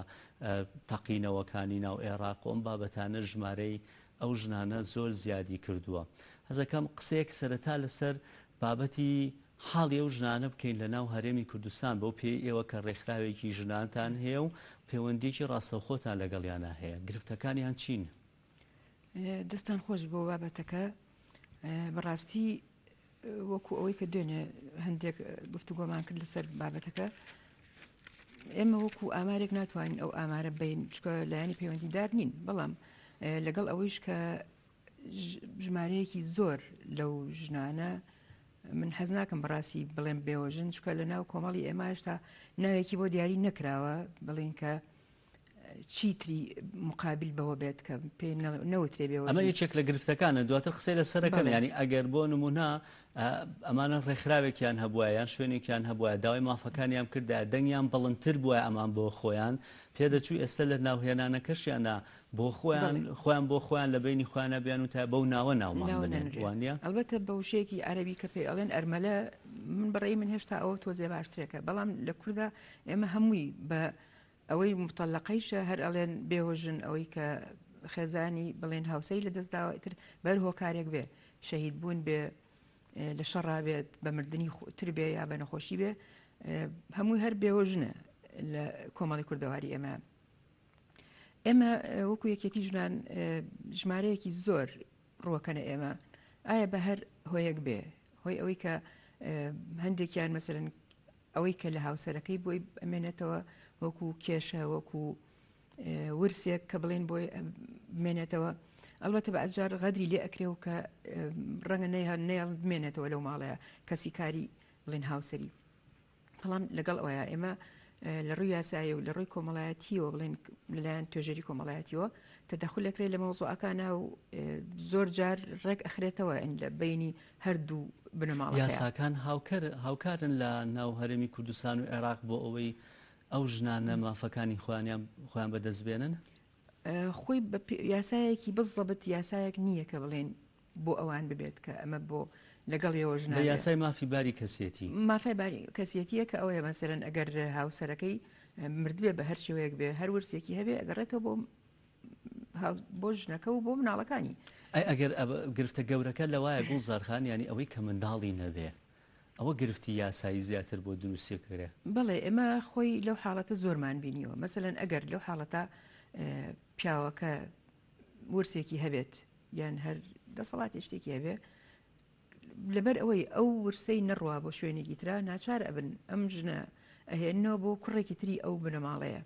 تەقینەوەکانی ناو عێراق و ئەم بابەتانە ژمارەی ئەو ژنانە زۆر زیادی کردووە. هەزەکەم قسەیەک سەرەتا لەسەر بابەتی حاڵی ئەو ژنانە بکەین لە ناو هەرێمی کوردستان بۆ پێی ئێوە کە ڕێکخراوێکی ژنانتان هەیە و پەیوەندیی ڕاستەوخۆتان لەگەڵیانە هەیە گرفتەکانیان چین؟ دەستان خۆش بۆ بابەتەکە بەڕاستی وەکو ئەوەی کە دوێنێ هەندێک گفتوگۆمان کرد لەسەر بابەتەکە ئێمە وەکو ئامارێک ناتوانین ئەو ئامارە بین چکە لایەنی پەیوەندیدار نین بەڵام لەگەڵ ئەوەیش کە ژمارەیەکی زۆر لەو ژنانە من حەز ناکەم بەڕاستی بڵێم بێوەژن چکە لە ناو کۆمەڵی ئێمە هێشتا ناوێکی بۆ دیاری نەکراوە بڵێن کە چیتری مقابل بەوە بێت کە پێی نەوترێ بێەوە ئەمە یەکێک لە گرفتەکانە دواتر قسەی لەسەرەکەم ینی ئەگەر بۆ نمونە ئەمانە ڕێکخراوێکیان هەبووە یان شوێنێکیان هەبووە داوای مافەکانیان کردە دەنگیان بەڵندتر بووە ئەمان بۆ خۆیان پێدەچوو ئێستا لە ناوهێنانەکەشیانە بۆ خۆیان بۆ خۆیان لە بینی خۆیانە بیان و تا بەو ناوە ناومان بنێنوانە ئەلبەتە بە وشەیەکی عەرەبی کە پێی ئەڵێن ئەرمەلە من بەڕێی من هێشتا ئەوە تۆزێ باشترێکە بەڵام لە کووردا ئێمە هەمووی بە ئەوەی متەڵەقەیشە هەر ئەڵێن بێوەژن ئەوەی کە خێزانی بڵێن هاوسەی لە دەستداوە ئیتر بەر هۆکارێک بێ شەهید بوون بێ لە شەڕا بێت بە مردنی تر بێ یا بە نەخۆشی بێ هەمووی هەر بێوەژنە لە کۆمەڵی کوردەواری ئێمە وەکو یەکێتی ژنان ژمارەیەکی زۆر ڕوەکەنە ئێمە ئایا بە هەر هۆیەک بێ هۆی ئەوەی کە هەندێکیان مەسەرەن ئەوەی کە لە هاوسەرەکەی بۆی ئەمێنێتەوە وەکو کێشە وەکو ورسێک کە بڵێن بۆی بمێنێتەوە ئەلبەتە بە ئەجار غەدری لێ ئەکرێ و کە ڕەنگە نێڵ بمێنێتەوە لەو ماڵەیە کەسی کاری بڵێن هاوسەری بەڵام لەگەڵ ئەوەیە ئێمە لە ڕووی یاسایی و لە ڕووی کۆمەڵایەتیەوە بڵێن لەلایەن توێژەری کۆمەڵایەتیەوە تەدەخولەکرێت لە مەوزوعەکانە و زۆر جار ڕێک ئەخرێتەوە لە بینی هەردوو بنەماڵەکە. یاساکان هاوکارن لە ناو هەرێمی کوردستان و عێراق بۆ ئەوەی ئەو ژنانە مافەکانی خۆیان بەدەستبێنن؟ خۆی یاسایەکی بزەبت یاسایەک نییە کە بڵێن بۆ ئەوان ببێت کە ئەمە بۆ لەگەڵ ێوە ژنە یاسای مافی باری کەسێتی مافای باری کەسیەتیە کە ئەوەیە مەسەرەن ئەگەر هاوسەرەکەی مردوێ بە هەر شێوەیەک بێ هەر ورسێکی هەبێ ئەگەڕێتەوە بۆ ژنەکە و بۆ مناڵەکانی. ئەگەر گرفتە گەورەکە لەوایە گوڵزارخان ینی ئەوەی کە منداڵی نەبێ ئەوە گرفتی یاسایی زیاتر بۆ دروستیەکرێ. بەڵێ ئێمە خۆی لەو حاڵەتە زۆرمان بینیەوە مەسەرەن ئەگەر لەو حاڵەتە پیاوەکە ورسێکی هەبێت یان هەر دەسەڵاتی شتێکی هەبێ لەبەر ئەوەی ئەو ورسەی نەڕوا بۆ شوێنێکی ترا ناچار ئەبن ئەم ژنە ئەهێنەوە بۆ کوڕێکی تری ئەو بنەماڵەیە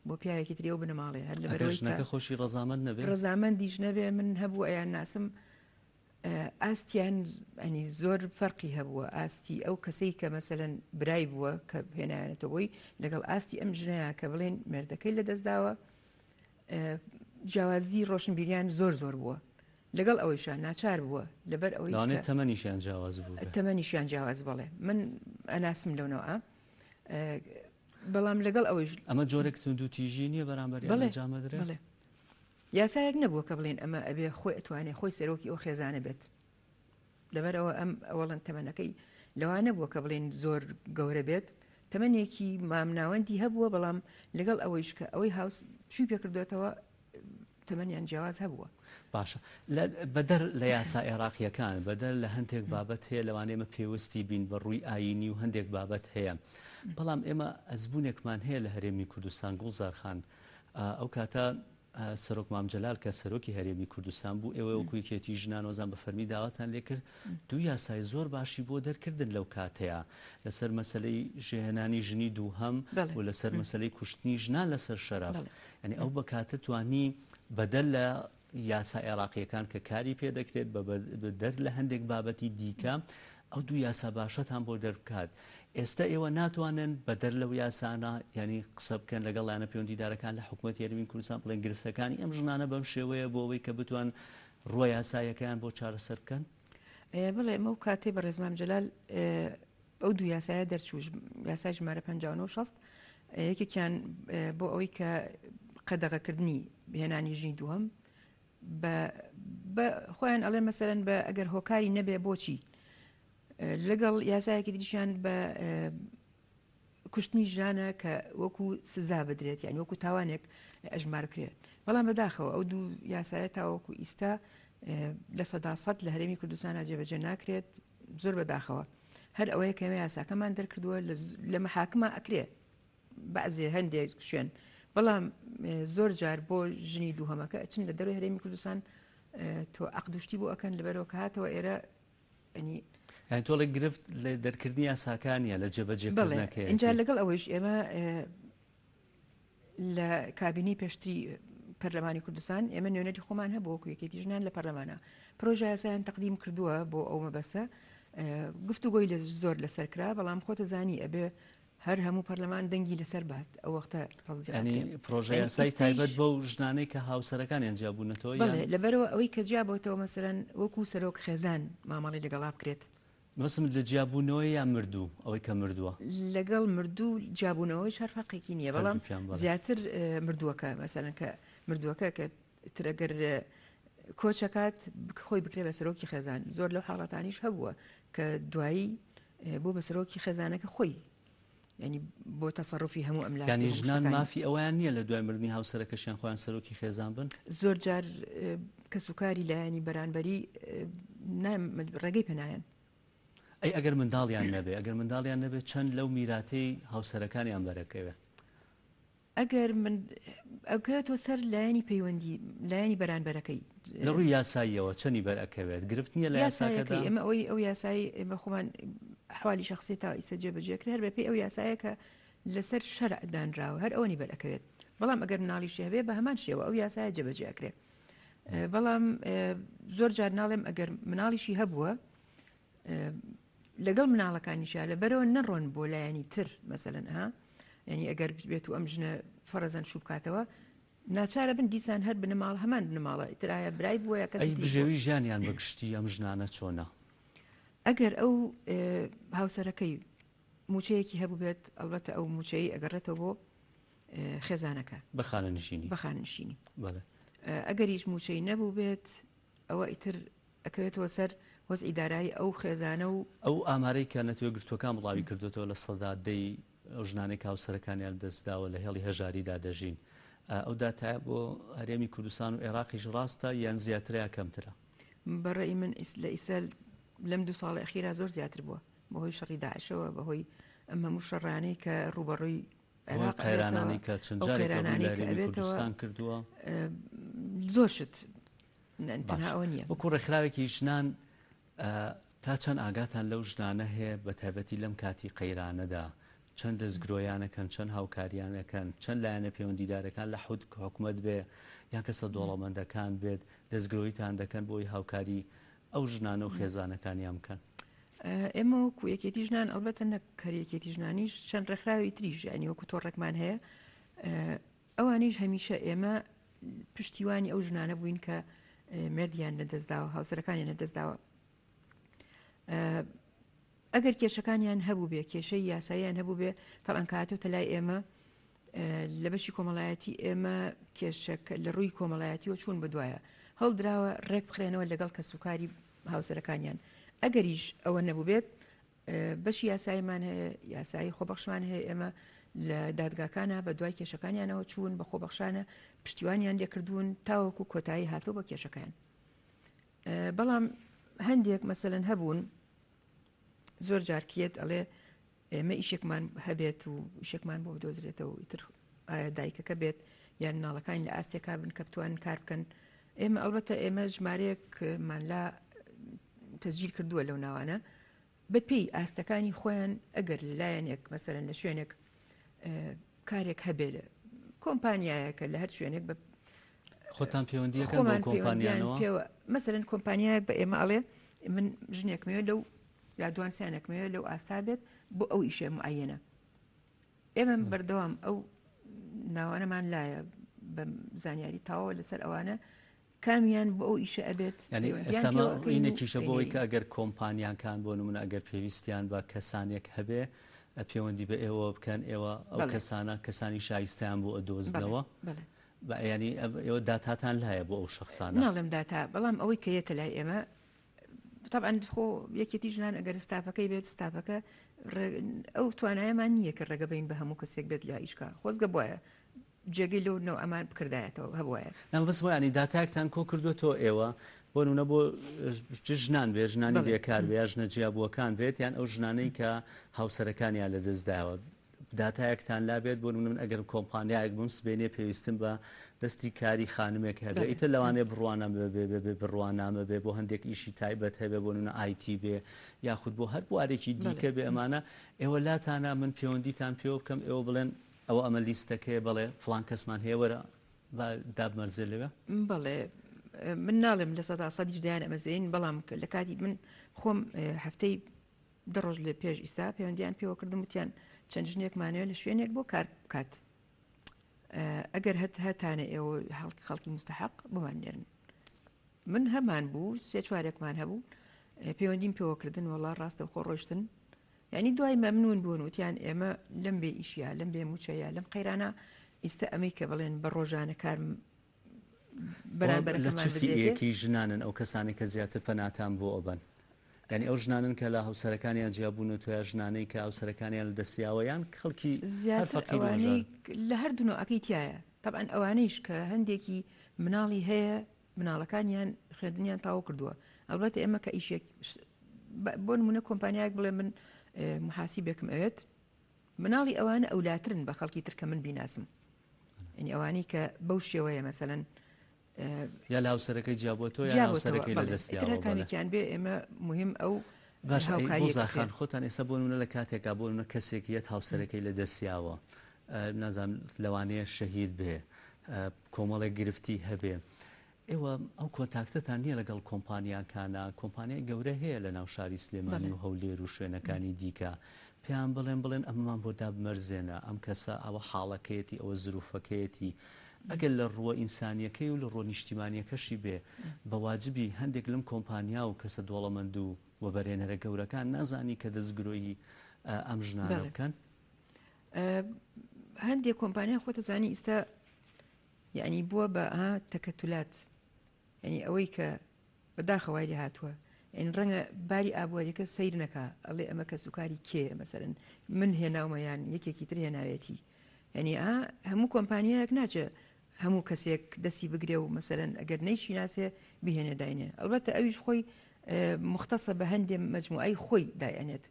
بۆ پیاوێکی تری ئەو بنەماڵەیە هەر لەبەرژنەکە خۆشی ڕەزامەند نەبێت ڕەزامەندیش نەبێ. من هەبوو ئەیان ناسم ئاستیان ئەنی زۆر فەرقی هەبووە ئاستی ئەو کەسەی کە مەسەرەن برای بووە کە هێنایەنێتەوەی لەگەڵ ئاستی ئەم ژنەیە کە بڵێن مێردەکەی لەدەستداوە جیاوازی ڕۆشنبیریان زۆر بووە لەگەڵ ئەوەیشان ناچار بووە لەبەر ئەوەی تەمەنیشیان جیاواز بوو تەمەنیشیان جیاواز بڵێ من ئەناسم لەونەوە بەڵام لەگەڵ ئەوەش ئەمە جۆرێک تونند و تیژی نییە بەرامبەر جامەدرێ یاسایەک نەبووە کە بڵێن ئەمە ئەبێ خۆی ئەتوانێت خۆی سەرۆکی ئەو خێزانە بێت لەبەرەوە ئەم ئەوەڵەن تەمەنەکەی لەوانە بووە کە بڵێن زۆر گەورە بێت تەمەنێکی مامناوەندی هەبووە بەڵام لەگەڵ ئەوەیش کە ئەوەی هاوس چوی پێکردوێتەوە تەمەنیان جیاواز هەبووە. باشە بەدەر لە یاسا عێراقیەکان بەدەر لە هەندێک بابەت هەیە لەوانەیە ئێمە پێوەستی بین بە ڕووی ئاینی و هەندێک بابەت هەیە بەڵام ئێمە ئەزبوونێکمان هەیە لە هەرێمی کوردستان گوڵزارخان ئەو کاتە سەرۆک مامجەلال کە سەرۆکی هەرێمی کوردستان بوو ئێوە وەکویەکێتی ژنان وەزان بە فەرمی داواتان لێ کرد دوو یاسای زۆر باشی بۆ دەرکردن لەو کاتەیە لەسەر مەسلەی ژێهێنانی ژنی دووهەم و لەسەر مەسلەی کوشتنی ژنان لەسەر شەرەف ینی ئەو بە کاتە توانی بەدەل لە یاسا عێراقیەکان کە کاری پێ دەکرێت بەدەر لە هەندێک بابەتی دیکە ئەو دوو یاسا باشەتان بۆ دەربکات. ئێستا ئێوە ناتوانن بەدەر لەو یاسانە ینی قسە بکەن لەگەڵ لایەنە پەیوەندیدارەکان لە حکوومەت هەرێمی کوردستان بڵێن گرفتەکانی ئەم ژنانە بەم شێوەیە بۆ ئەوەی کە بتوان ڕۆ یاسایەکەیان بۆ چارەسەر بکەن؟ بڵێ ئەمە و کاتێ بە ڕێزمام جەلال ئەو دوو یاسایە دەرچوو یاسای ژمارە 59 یەکێکیان بۆ ئەوەی کە قەدەغەکردنی هێنانی ژنی دووهەم بە خۆیان ئەڵێ مەسەرەن بە ئەگەر هۆکاری نەبێ بۆچی لەگەڵ یاسایەکی دیشیان بە کوشتنی ژانە کە وەکو سزا بدرێت یعنی وەکو تاوانێک ئەژمار کرێت بەڵام بەداخەوە ئەو دوو یاسایە تاوەکو ئیستا لە 100% لە هەرێمی کوردستانە جێبەجێ ناکرێت زۆر بەداخەوە هەر ئەوەیە کەمە یاساکەمان دەرکردووە لە مەحاکمە ئەکرێت بەعزێ هەندێک شوێن بەڵام زۆر جار بۆ ژنی دووهەمەکە ئەچن لە دەروی هەرێمی کوردستان تۆ عەقدوشتی بۆ ئەکەن لەبەرەوە کە هاتەوە ئێرە ینی تۆڵێک گرفت لە دەرکردنی یاساکانیە لە جێبەجێکردنەکەی اینجا لەگەڵ ئەوەیش ئێمە لە کابینی پێشتری پەرلەمانی کوردستان ئێمە نوێنەری خۆمان هەبوو وەکو یەکێتی ژنان لە پەرلەمانە پرۆژە یاسایان تەقدیم کردووە بۆ ئەو مەبەستە گفتوگۆی لە زۆر لەسەرکرا بەڵام خۆتە زانی ئەبێ هەر هەموو پەرلەمان دەنگی لەسەر بات ئەو وەختە ینی پرۆژە یاسای تایبەت بەو ژنانەی کە هاوسەرەکانیان جیابوونەتەوە لەبەرەوە ئەوەی کە جیابەوەتەوە مەسەرەن وەکو سەرۆک خێزان مامەڵی لەگەڵا بکرێت مەسم لە جیابوونەوەی یان مردوو ئەوەی کە مردووە لەگەڵ مردوو جیابوونەوەی شەرفەقێکی نییە بەڵام زیاتر مردووەکە مەسەرەن کە مردووەکە کە ترەگەر کۆچەکات خۆی بکرێت بە سەرۆکی خێزان زۆر لەو حاڵەتانیش هەبووە کە دوایی بۆ بە سەرۆکی خێزانەکە خۆی ینی بۆ تەسەڕفی هەموو ئەملاک ینی ژنان مافی ئەویان نییە لە دوای مردنی هاوسەرەکەشیان خۆیان سەرۆکی خێزان بن زۆر جار کە سوکاری لایەنی بەرانبەری ڕێگەی پێنایەن ئەی ئەگەر منداڵیان نەبێ ئەگەر منداڵیان نەبێت چەند لەو میراتەی هاوسەرەکانیان بەرەکەوێ ئەگەر من ئەوکەوێتەوە سەر لایەنی پەیوەندی لایەنی بەرانبەرەکەی لە ڕووی یاساییەوە چەندی بەرەکەوێت گرفت نییە لە یاساکەدا ئێمە ئەو یاسایی ئێمە خۆمان حوالی شخصی تا ئیسە جێبەجێکرد هەر بەپێی ئەو یاسایە کە لەسەر شەرع دانراوە هەر ئەوەنی بەرەکەوێت بەڵام ئەگەر مناڵیشی هەبێ بە هەمان شێوە ئەو یاسایە جێبەجێکرێت بەڵام زۆر جار ناڵێم ئەگەر مناڵیشی هەبووە لەگەڵ مناڵەکانیشە لە بەرەوە نەڕۆن بۆ لایەنی تر مەسەلەن ینی ئەگەر بێت و ئەم ژنە فەرەزەن شوو بکاتەوە ناچارە بن دیسان هەر بنەماڵ هەمان بنەماڵە ئیترایە برای بووە ئەی بژێوی ژیانیان بەگشتی ئەم ژنانە چۆنە ئەگەر ئەو هاوسەرەکەی موچەیەکی هەبوو بێت ئەلبەتە ئەو موچەی ئەگەڕێتەوە بۆ خێزانەکە بەخانەنشینی ئەگەریش موچەی نەبوو بێت ئەوە ئیتر ئەکەوێتەوە سەر وەز ئیدارایی ئەو خێزانە و ئەو ئامارەی کە نەتوێ گرتوەکان بڵاوی کردوێتەوە لە سەدادەی ئەو ژنانێک هاوسەرەکانیان دەستداوە لە هێڵی هەژاریدا دەژین ئەو داتایە بۆ هەرێمی کوردستان و عێراقیش ڕاستە یان زیاتریا کەمترە بەڕێی من لە ئیسەل لەم 2 ساڵی ئەخیرا زۆر زیاتر بووە بەهۆی شەڕی داعشەوە بەهۆی ئەم هەموو شەڕانەی کە ڕوبەڕووی قەیرانانی کە چەند جارێک کوردستان کردووە زۆر شت تەنها نییە وەکو ڕێکخراوێکی ژنان تا چەند ئاگاتان لەو ژنانە هەیە بە تایبەتی لەم کاتی قەیرانەدا چەند دەستگرۆیانەکەن چەند هاوکاریانەکەن چەند لایەنە پەیوەندیدارەکان لە حکومەت بێ یان کەسە دۆڵەمەندەکان بێت دەستگرۆیتان دەکەن بۆی هاوکاری ئەو ژنانە و خێزانەکانیان بکەن ئێمە وەکو یەکێتی ژنان ئەلبەتە نەک کەرێکێتی ژنانیش چەند ڕێکخراوی تریژ ینی وەکو تۆڕێکمان هەیە ئەوانیش هەمیشە ئێمە پشتیوانی ئەو ژنانە بووین کە مردیان نەدەستداوە هاوسەرەکانیان نەدەستداوە ئەگەر کێشەکانیان هەبوو بێ کێشەی یاساییان هەبوو بێ تەڵەن کاتۆتە لای ئێمە لە بەشی کۆمەڵایەتی ئێمە کێشەکە لە ڕووی کۆمەڵایەتیەوە چوون بدوایە هەڵدراوە ڕێک بخرێنەوە لەگەڵ کە سوکاری هاوسەرەکانیان ئەگەریش ئەوە نەبوو بێت بەشی یاساییمان هەیە یاسایی خۆبەخشمان هەیە ئێمە لە دادگاکانە بە دوای کێشەکانیانەوە چوون بە خۆبەخشانە پشتیوانیان لێکردوون تاوەکو کۆتایی هاتۆ بە کێشەکان بەڵام هەندێک مەسەلەن هەبوون زۆر جارکێت ئەڵێ ئێمە ئیشێکمان هەبێت و شێکمان بۆ دۆزرێتەوە ئیتر ئایا دایکەکە بێت یان ناڵەکانی لە ئاستێکا بن کە بتوان کار بکەن ئێمە ئەلبەتە ئێمە ژمارەیەکمان لا تەسجیل کردووە لەو ناوانە بەپێی ئاستەکانی خۆیان ئەگەر لەلایەنێک مەسەرەن لە شوێنێک کارێک هەبێت کۆمپانیایەکە لە هەر شوێنێک بە خۆتان پەیوەندیەکەن بۆ کۆمپانیانەوە مەسەرەن کۆمپانیایەک بە ئێمە ئەڵێ من ژنێکمەوە لەو یا دوانسیانێکمەوە لەو ئاستا بێت بۆ ئەو ئیشێ معەنە ئێمە بەردەوام ئەو ناوانەمان لایە بە زانیاری تاوە لەسەر ئەوانە کامیان بۆ ئەو ئیشە ئەبێت ئینێکیشە بۆی کە ئەگەر کۆمپانیاکان بۆ نمونە ئەگەر پێویستیان بە کەسانێک هەبێ پەیوەندی بە ئێوە بکەن ئێوە ئەو کەسانە کەسانی شایستیان بۆ ئەدۆزنەوە ینی ئێوە داتاتان لایە بۆ ئەو شخصانە ناڵم داتا بەڵام ئەوەی کە یەتە لای ئێمە طبعا خۆ یەکێتی ژنان ئەگەر ستافەکەی بێت ستافەکە ئەو توانایەمان نییە کە ڕێگەبین بە هەموو کەسێک بێت لا ئیشکا خۆزگە بواە جێگەی لەو نەوە ئەمان بکردایەتەوە هەبواە نام بەس ینی داتایەکتان کۆ کردوێتەوە ئێوە بۆ نونە بۆ ژنان بێ ژنانی بێکار بێ ژنە جیابووەکان بێت یان ئەو ژنانەی کە هاوسەرەکانیان لە دەستداوە داتایەکتان لابێت بۆ من ئەگەر کۆمپانیایەک بم سبێنێ پێویستم بە دەستی کاری خانمێک هەبێت ئیتر لەوانێ بڕوانە بێ بڕوانامە بێ بۆ هەندێک ئیشی تایبەت هەبێ بۆ نونە ئایتی بێ یاخود بۆ هەر بوارێکی دیکە بێ ئەمانە ئێوە لاتانە من پەیوەندیتان پێوە بکەم ئێوە بڵێن ئەوە ئەمە لیستەکەی بڵێ فڵان کەسمان هەیە وەرە دابمەرزێ لەوێ بڵێ من ناڵێم لە 100% دایان ئەمەزین بەڵام لە کاتی من خۆم هەفتەی دڕۆژ لە پێش ئیستا پەیوەندیان پێوە کردم وتیان چەند ژنێکمانەوە لە شوێنێک بۆ کار بکات ئەگەر هەتانە ئێوە خەڵکی مستحق بمانێرن من هەمان بوو 3-4ێکمان هەبوو پەیوەندیم پێوەکردن وەڵا ڕاستە خۆ ڕۆشتن یعنی دوای مەمنون بوون وتیان ئێمە لەم بێ ئیشیا لەم بێ موچەیە لەم قەیرانە ئیستا ئەمەی کە بڵێن بە ڕۆژانە کارم بەرامبەرەکەمان بدەیەکی ژنانن ئەو کەسانی کە زیاتر پەناتان بۆ ئەبن ینی ئەو ژنانن کە لە هاوسەرەکانیان جیابوون و تویا ژنانەی کە هاوسەرەکانیان لە دەستیاوەیان خەڵکی فەقیرەوانەی لە هەردوو ئەکەیتایە طبعا ئەوانەیش کە هەندێکی مناڵی هەیە مناڵەکانیان خوێندنیان تاو کردووە ئەلبەتە ئێمە کە ئیشێک بۆ نمونە کۆمپانیایەک بڵێ من محاسیبێکم ئەوێت مناڵی ئەوانە ئەولاترن بە خەڵکی ترکە من بیناسم ینی ئەوانەی کە بەو شێوەیە مەسەلەن یا لە هاوسەرەکەی جیابۆتۆ یا هاوسەرەکەی لە دەستیاوەکانێکیان بێ ئێمە مهم ئەو زاخان خۆتان ئێستا بۆ نمونە لە کاتێکا بۆ نمونە کەسێکیەت هاوسەرەکەی لە دەستیاوە نازانم لەوانەیە شەهید بێ کۆمەڵێک گرفتی هەبێ ئێوە ئەو کۆنتاکتتان نییە لەگەڵ کۆمپانیاکانە کۆمپانیای گەورە هەیە لە ناو شاری سلێمانی و هەولێر و شوێنەکانی دیکە پێیان بڵێن ئەممان بۆ دابمەرزێنە ئەم کەسە ئەوە حاڵەکەیەتی ئەوە زروفەکەیەتی ئەگەر لە ڕووە ئینسانیەکەی و لە ڕۆ نیشتیمانیەکەشی بێ بەواجبی هەندێک لەم کۆمپانیا و کەسە دۆڵەمەند و وەبەرێنەرە گەورەکان نازانی کە دەستگرۆیی ئەم ژنانە بکەن. هەندێک کۆمپانیا خۆتەزانی ئێستا یعنی بووە بە تەکەتولات ینی ئەوەی کە بەداخەوای لێ هاتووە ئەین ڕەنگە باری ئابوووریەکە سیر نەکا ئەڵێ ئەمە کە سوکاری کێ مەسەرن من هێناومەیان یەکێکی تر هێناوێتی ینی هەموو کۆمپانیایەک ناچێ هەموو کەسێک دەستی بگرێ و مەسەرەن ئەگەر نەیشی ناسێ بهێنێ داینێ ئەلبەتە ئەویش خۆی مختصە بە هەندێ مەجموعەی خۆی دایانێت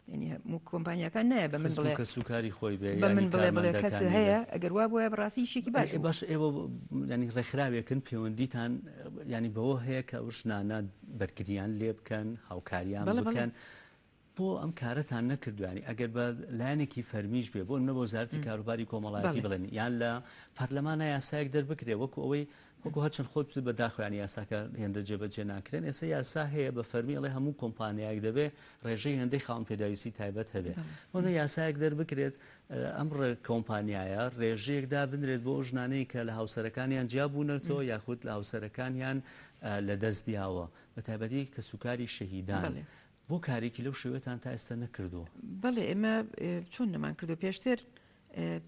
ینی هەموو کۆمپانیەکان نایە بە من بڵێ کە سوکاری خۆی بێ بە من بڵێ کەس هەیە ئەگەر وا بۆیە بەڕاستی شێکی باش ئێوە ینی ڕێکخراوێکن پەیوەندیتان ینی بەوە هەیە کە ئەو ژنانە بەرگریان لێ بکەن هاوکاریان بکەن بۆ ئەم کارەتان نەکردوانی ئەگەر بە لایەنێکی فەرمیش بێ بۆ منە بۆ وەزارەتی کاروباری کۆمەڵایەتی بڵێن یان لە پەرلەمانە یاسایەک دەربکرێ وەکو ئەوەی وەکو هەرچەند خۆت بەداخوایانی یاساکە هێندە جێبەجێ ناکرێن ئێستا یاسا هەیە بە فەرمی ئەڵێ هەموو کۆمپانیایەک دەبێ ڕێژەی هەندەی خاوەن پێداویستی تایبەت هەبێ بۆنە یاسایەک دەربکرێت ئەم کۆمپانیایە ڕێژەیەکدا بنرێت بۆ ژنانەی کە لە هاوسەرەکانیان جیابوونەوە یاخود لە هاوسەرەکانیان لە دەست دیاوە بە تایبەتی کە سوکاری شەهیدان بۆ کارێکی لەو شێوەتان تا ئێستا نەکردووە. بەڵێ ئێمە چۆن نەمان کردو پێشتر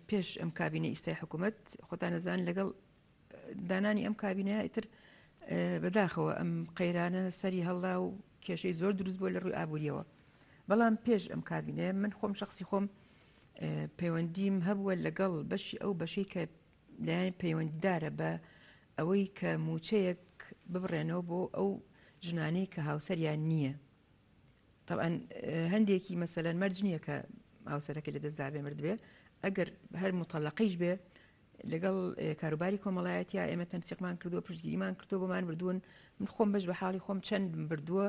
پێش ئەم کابینە ئیستای حکوومەت خۆتان نەزان لەگەڵ دانانی ئەم کابینەیە ئیتر بەداخەوە ئەم قەیرانە سەری هەڵدا و کێشەی زۆر دروست بۆ لە ڕووی ئابوووریەوە بەڵام پێش ئەم کابینەیە من خۆم شخصی خۆم پەیوەندیم هەبووە لەگەڵ بەشی ئەو بەشەی کە لایەن پەیوەندیدارە بە ئەوەی کە موچەیەک ببڕێنەوە بۆ ئەو ژنانەی کە هاوسەریان نییە. طبعا هەندێکی مەسەلەن مەرج نییە کە هاوسەرەکە لە دەستدا بێ مرد بێ ئەگەر هەر متەڵەقیش بێ لەگەڵ کاروباری کۆمەڵایەتیا ئێمە تەنسیقمان کردووە پشتگیریمان کردو بۆمان بردوون من خۆم بەش بە حاڵی خۆم چەند بردووە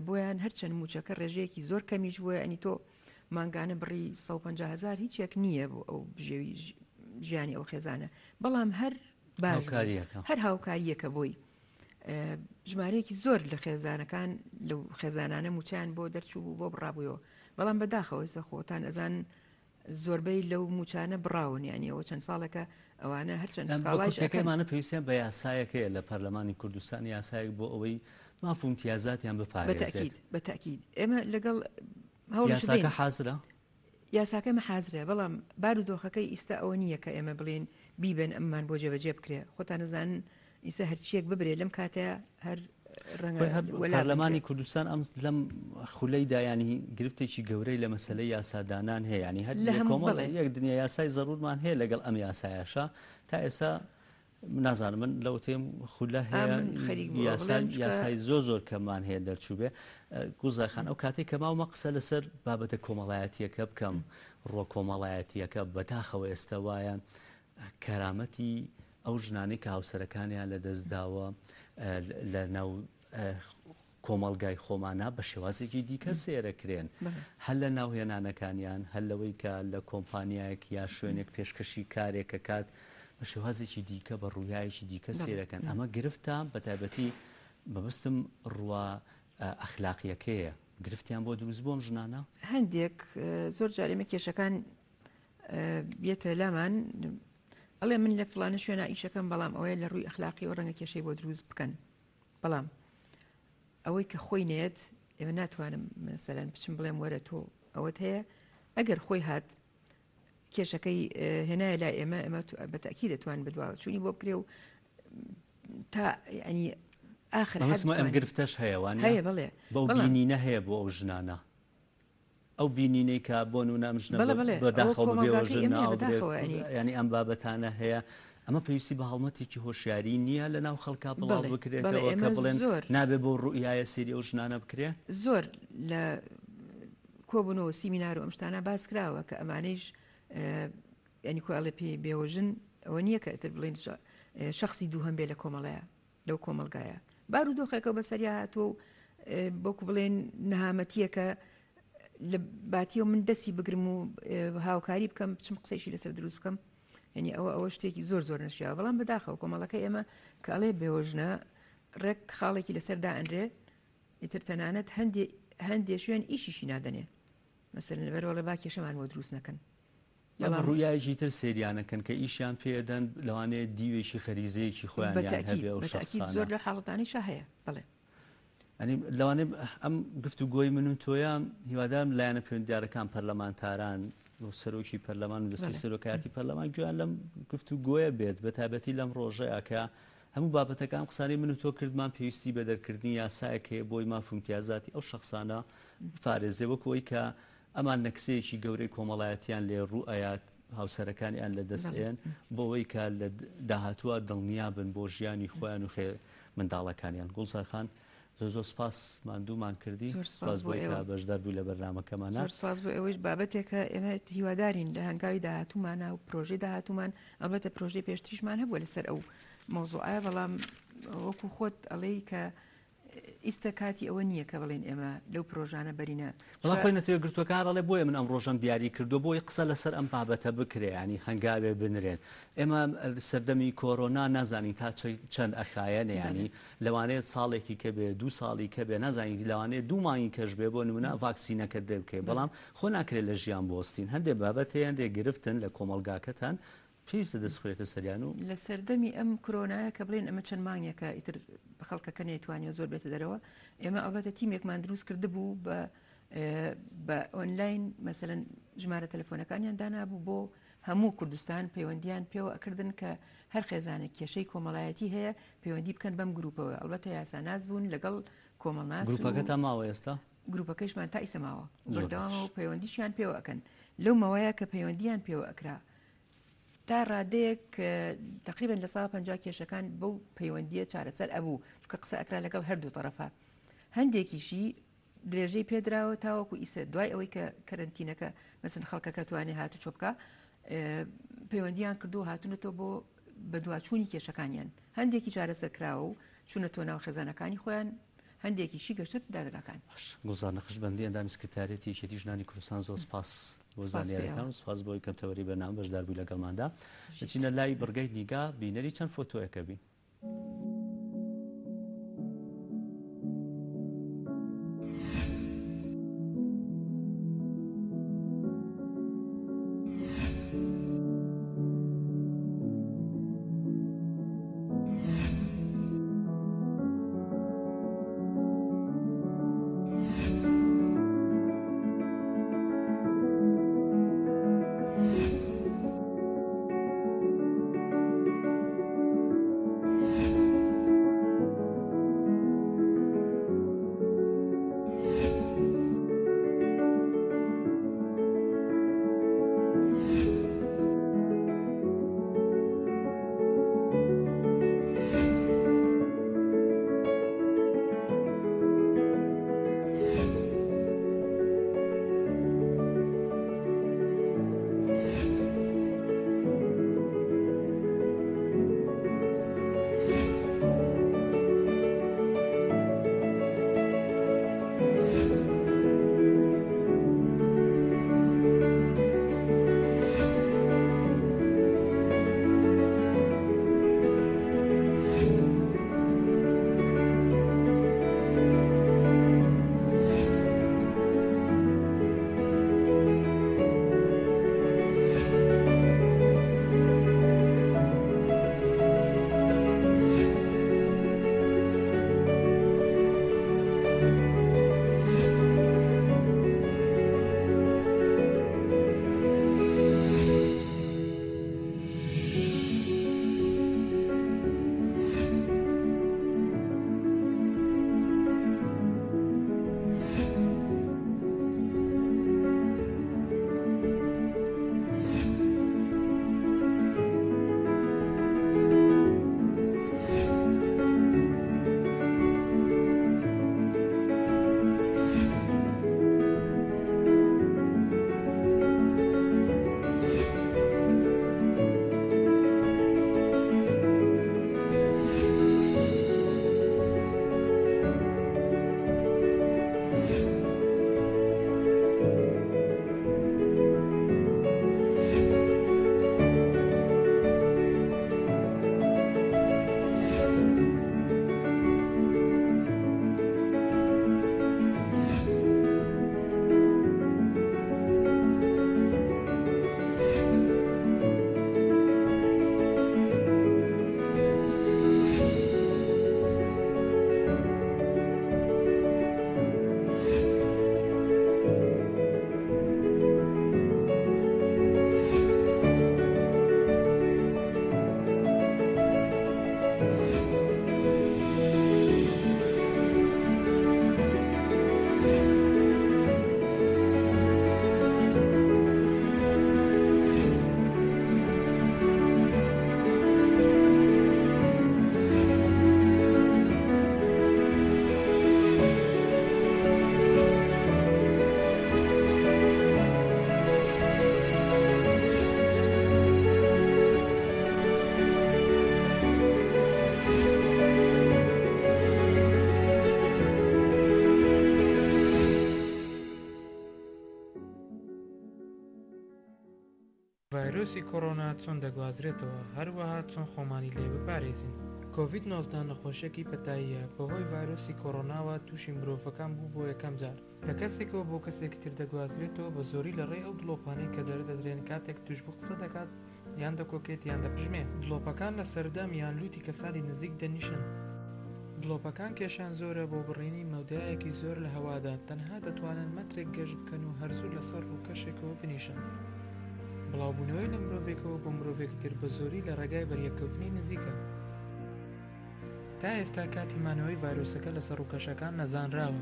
بۆیان هەرچەند موچەکە ڕێژەیەکی زۆر کەمیش بووە ئەنی تۆ مانگانە بڕی 150,000 هیچێک نییە بۆ ئەو بژێوی ژیانی ئەو خێزانە بەڵام هەر باش هەر هاوکاریەکە بۆی ژمارەیەکی زۆر لە خێزانەکان لەو خێزانانە موچیان بۆ دەرچوو بۆ بڕابوویەوە بەڵام بەداخەوەی خۆتان ئەزان زۆربەی لەو موچانە بڕاون یانی ئەوە چەند ساڵەکە ئەوانە هەرچەند سکاڵایشەکەمانە پێویستیان بە یاسایەکەیە لە پەرلەمانی کوردستان یاسایەک بۆ ئەوەی مافوو امتیازاتیان بپارێزێت. بەتاکید ئێمە لەگەڵ یاساکە حازرە یاساکەمە حازرە بەڵام بارودۆخەکەی ئیستا ئەوە نییە کە ئێمە بڵێن بیبن ئەممان بۆ جێبەجێ بکرێ خۆتان نەزانن ئیسا هەرچیەک ببرێ لەم کاتەیە هەر پەرلەمانی کوردستان ئەم لەم خولەیدا ینی گرفتێکی گەورەی لە مەسلەی یاسادانان هەیە ینی هەر کۆمەڵ یەک دنیا یاسای زەڕورمان هەیە لەگەڵ ئەم یاسایەشە تا ئێستا نازانم من لەو تێم خولە هەیە یاسای زۆر کەممان هەیە دەرچوو بێ گوزارخان ئەو کاتێک کە ماومە قسە لەسەر بابەتە کۆمەڵایەتیەکە بکەم ڕۆ کۆمەڵایەتیەکە بەداخەوە ئێستا وایە کەرامەتی ئەو ژنانەی کە هاوسەرەکانیان لە دەستداوە لە ناو کۆمەڵگای خۆمانە بە شێوازێکی دیکە سێرەکرێن هەل لە ناوهێنانەکانیان هەل لەوەی کە لە کۆمپانیایەک یا شوێنێک پێشکەشی کارێکە کات بە شێوازێکی دیکە بە ڕوویایەکی دیکە سێرەکەن ئەمە گرفتە بە تایبەتی بەبستم ڕوا ئەخلاقیەکەیە گرفتیان بۆ دروست بۆم ژنانە هەندێک زۆر جارێمە کێشەکان بێتە لامان ئەڵێ من لە فلانە شوێنە ئیشەکەم بەڵام ئەوەیە لە ڕووی ئەخلاقی و ڕەنگە کێشەی بۆ دروست بکەن بەڵام ئەوەی کە خۆی نێت ئێمە ناتوانم مەسەلەن بچم بڵێم وەرە تۆ ئەوەت هەیە ئەگەر خۆی هات کێشەکەی هێنایە لای ئێمە بەتەکی دەتوان بدواوە چوونی بۆ بکرێ و تا ینی ئاخر ئەم گرفتەش هەیەوان هەیە بڵێ بەو بینینە هەیە بۆ ئەو ژنانە ئەو بینینەی کە بۆ نونام ژنە بەداخەوە بێەوە ژن ینی ئەم بابەتانە هەیە ئەمە پێویستی بە هەڵمەتێکی هۆشیاری نییە لە ناو خەڵکا بڵاو بکرێتەوە کە بڵێن نابێ بۆ ڕوئایە سێری ئەو ژنانە بکرێ زۆر لە کۆبوونەوە سیمینار و ئەم شتانە باس کراوە کە ئەمانەیش ینی کۆڵێ پێ بێوەژن ئەوە نییە کە ئەتر بڵێن شخصی دوو هەم بێ لە کۆمەڵەیە لەو کۆمەلگایە بارودۆخێکە بەسەریا هاتووە و بۆکو بڵێن نەهامەتیەکە لە باتیەوە من دەستی بگرم و هاوکاری بکەم بچم قسەیشی لەسەر دروست بکەم ینی ئەوە شتێکی زۆر نەشیاوە بەڵام بەداخەوە کۆمەڵەکە ئێمە کاڵێ بێوەژنە ڕێک خاڵێکی لەسەر دائەنرێ ئیتر تەنانەت هەندێ شوێن ئیشیشی نادەنێ مەسەرن لەبەرەوە لە با کێشەمان بۆ دروست نەکەن یا ڕوویایکی تر سریانەکەن کە ئیشیان پێدەن لەوانەیە دیوێکی خەریزەیەکی خۆیان هەبێ و شخصانە زۆر لە حاڵەتانیشە هەیە بڵێ ئەنی لەوانێ ئەم گفتوگۆی من و تۆیان هیوادارم لایەنە پەیوەندیارەکان پەرلەمانتاران و سەرۆکی پەرلەمان و دەستی سەرۆکایەتی پەرلەمان گویان لەم گفتوگۆیە بێت بە تایبەتی لەم ڕۆژەیە کە هەموو بابەتەکان قسانی من و تۆ کردمان پێویستی بە دەرکردنی یاسایەک هەیە بۆی مافهومتیازاتی ئەو شخصانە پارێزێ وەکەوەی کە ئەمان نەکسەیەکی گەورەی کۆمەڵایەتیان لێ ڕوئەیات هاوسەرەکانیان لە دەستێن بۆەوەی کە لە داهاتووە دڵنیا بن بۆ ژیانی خۆیان و خێ منداڵەکانیان گوڵزارخان زۆر سپاس ماندوومان کردی سپاس بۆی کە بەشدار بووی لە بەرنامەکەمانە سپاس بۆ ئەوەش بابەتێکە ئێمە هیوادارین لە هەنگاوی داهاتوومانە و پرۆژەی داهاتوومان ئەلبەتە پرۆژەی پێشتریشمان هەبووە لەسەر ئەو مۆزوعە بەڵام وەکو خۆت ئەڵەی کە ئیستا کاتی ئەوە نییە کە بڵێن ئێمە لەو پرۆژانە بەرینە بەڵام خۆی نەتەوە گرتوەکان ڕڵێ بۆیە من ئەم ڕۆژەم دیاری کردو بۆی قسە لەسەر ئەم بابەتە بکرێ ینی هەنگاوێ بنرێن ئێمە سەردەمی کۆرۆنا نازانی تا چەند ئەخایەنە ینی لەوانەیە ساڵێکی کە بێ 2 ساڵی کە بێ نازانی لەوانەیە 2 مانگی کەش بێ بۆ نمونە ڤاکسینەکە دەبکەی بەڵام خۆ ناکرێت لە ژیان بۆستین هەندێک بابەت هەیە هەندێک گرفتن لە کۆمەلگاکەتان پێویستە دەستخورێتە سەریان و لە سەردەمی ئەم کۆرۆنایە کە بڵێن ئەمە چەند مانگێکە ئیتر بە خەڵکەکە نێتوانێت زۆر بێتە دەرەوە ئێمە ئەڵبەتە تیمێکمان دروست کرده بوو بە ئۆنلاین مەسەلەن ژمارە تەلەفۆنەکانیان دانابوو بۆ هەموو کوردستان پەیوەندیان پێوە ئەکردن کە هەر خێزانێک کێشەی کۆمەڵایەتی هەیە پەیوەندی بکەن بەم گروپەوە ئەڵبەتە یاساناز بوون لەگەڵ کۆمەڵناس گروپەکە تا ماوە ئێستا گروپەکەیشمان تا ئیسەماوە بەردەوامەوە پەیوەندیشیان پێوە ئەکەن لەو مەوەیە کە پەیوەندیان پێوە ئەکرا تا ڕادەیەک تقریبا لە 150 کێشەکان بەو پەیوەندیە چارەسەر ئەبوو کە قسە ئەکرا لەگەڵ هەردوو تەرەفە هەندێکیشی درێژەی پێدراوە تاوەکو ئیسە دوای ئەوەی کە کەرنتینەکە مەسن خەڵکەکە توانێ هاتو چۆبکە پەیوەندیان کردو هاتونەتەوە بۆ بە دواچوونی کێشەکانیان هەندێکی چارەسەر کراوە و چوونەتۆ ناو خێزانەکانی خۆیان هەندێکیشی گەشت دادگاکان گوزار نەخشبەندی ئەندامی سکرتارێتی یەکێتی ژنانی کوردستان زۆر سپاس بۆ زانیاریەکان و سپاس بۆی کەمتەوەری بەنامە بەشدار بووی لەگەڵماندا دەچینە لای بڕگەی نیگا بینەری چەند فۆتۆیەکە بین. ڤایرۆسی کۆڕۆنا چۆن دەگوازرێتەوە هەروەها چۆن خۆمانی لێ بپارێزین. کۆڤید-19 نەخۆشیەکی پەتاییە بەهۆی ڤایرۆسی کۆڕۆناوە تووشی مرۆڤەکان بوو بۆ یەکەم جار لە کەسێکەوە بۆ کەسێکی تر دەگوازرێتەوە بە زۆری لە ڕێی ئەو دڵۆپانەی کە دەردەدرێن کاتێک توش بوو قسە دەکات یان دەکۆکێت یان دەپژمێ. دڵۆپەکان لە سەردەم یان لوتی کەسانی نزیک دەنیشن. دڵۆپەکان کێشان زۆرە بۆ بڕینی مەودایەکی زۆر لە هەوادا تەنها دەتوانن مەترێک گەشت بکەن و هەرزوو لەسەر ڕووکەشێکەوە بنیشن. بڵاوبوونەوەی لە مرۆڤێکەوە بۆ مرۆڤێکی تر بە زۆری لە ڕێگای بەریەککەوتنی نزیکە. تا ئێستا کاتی مانەوەی ڤایرۆسەکە لەسەر ڕووکەشەکان نەزانراوە.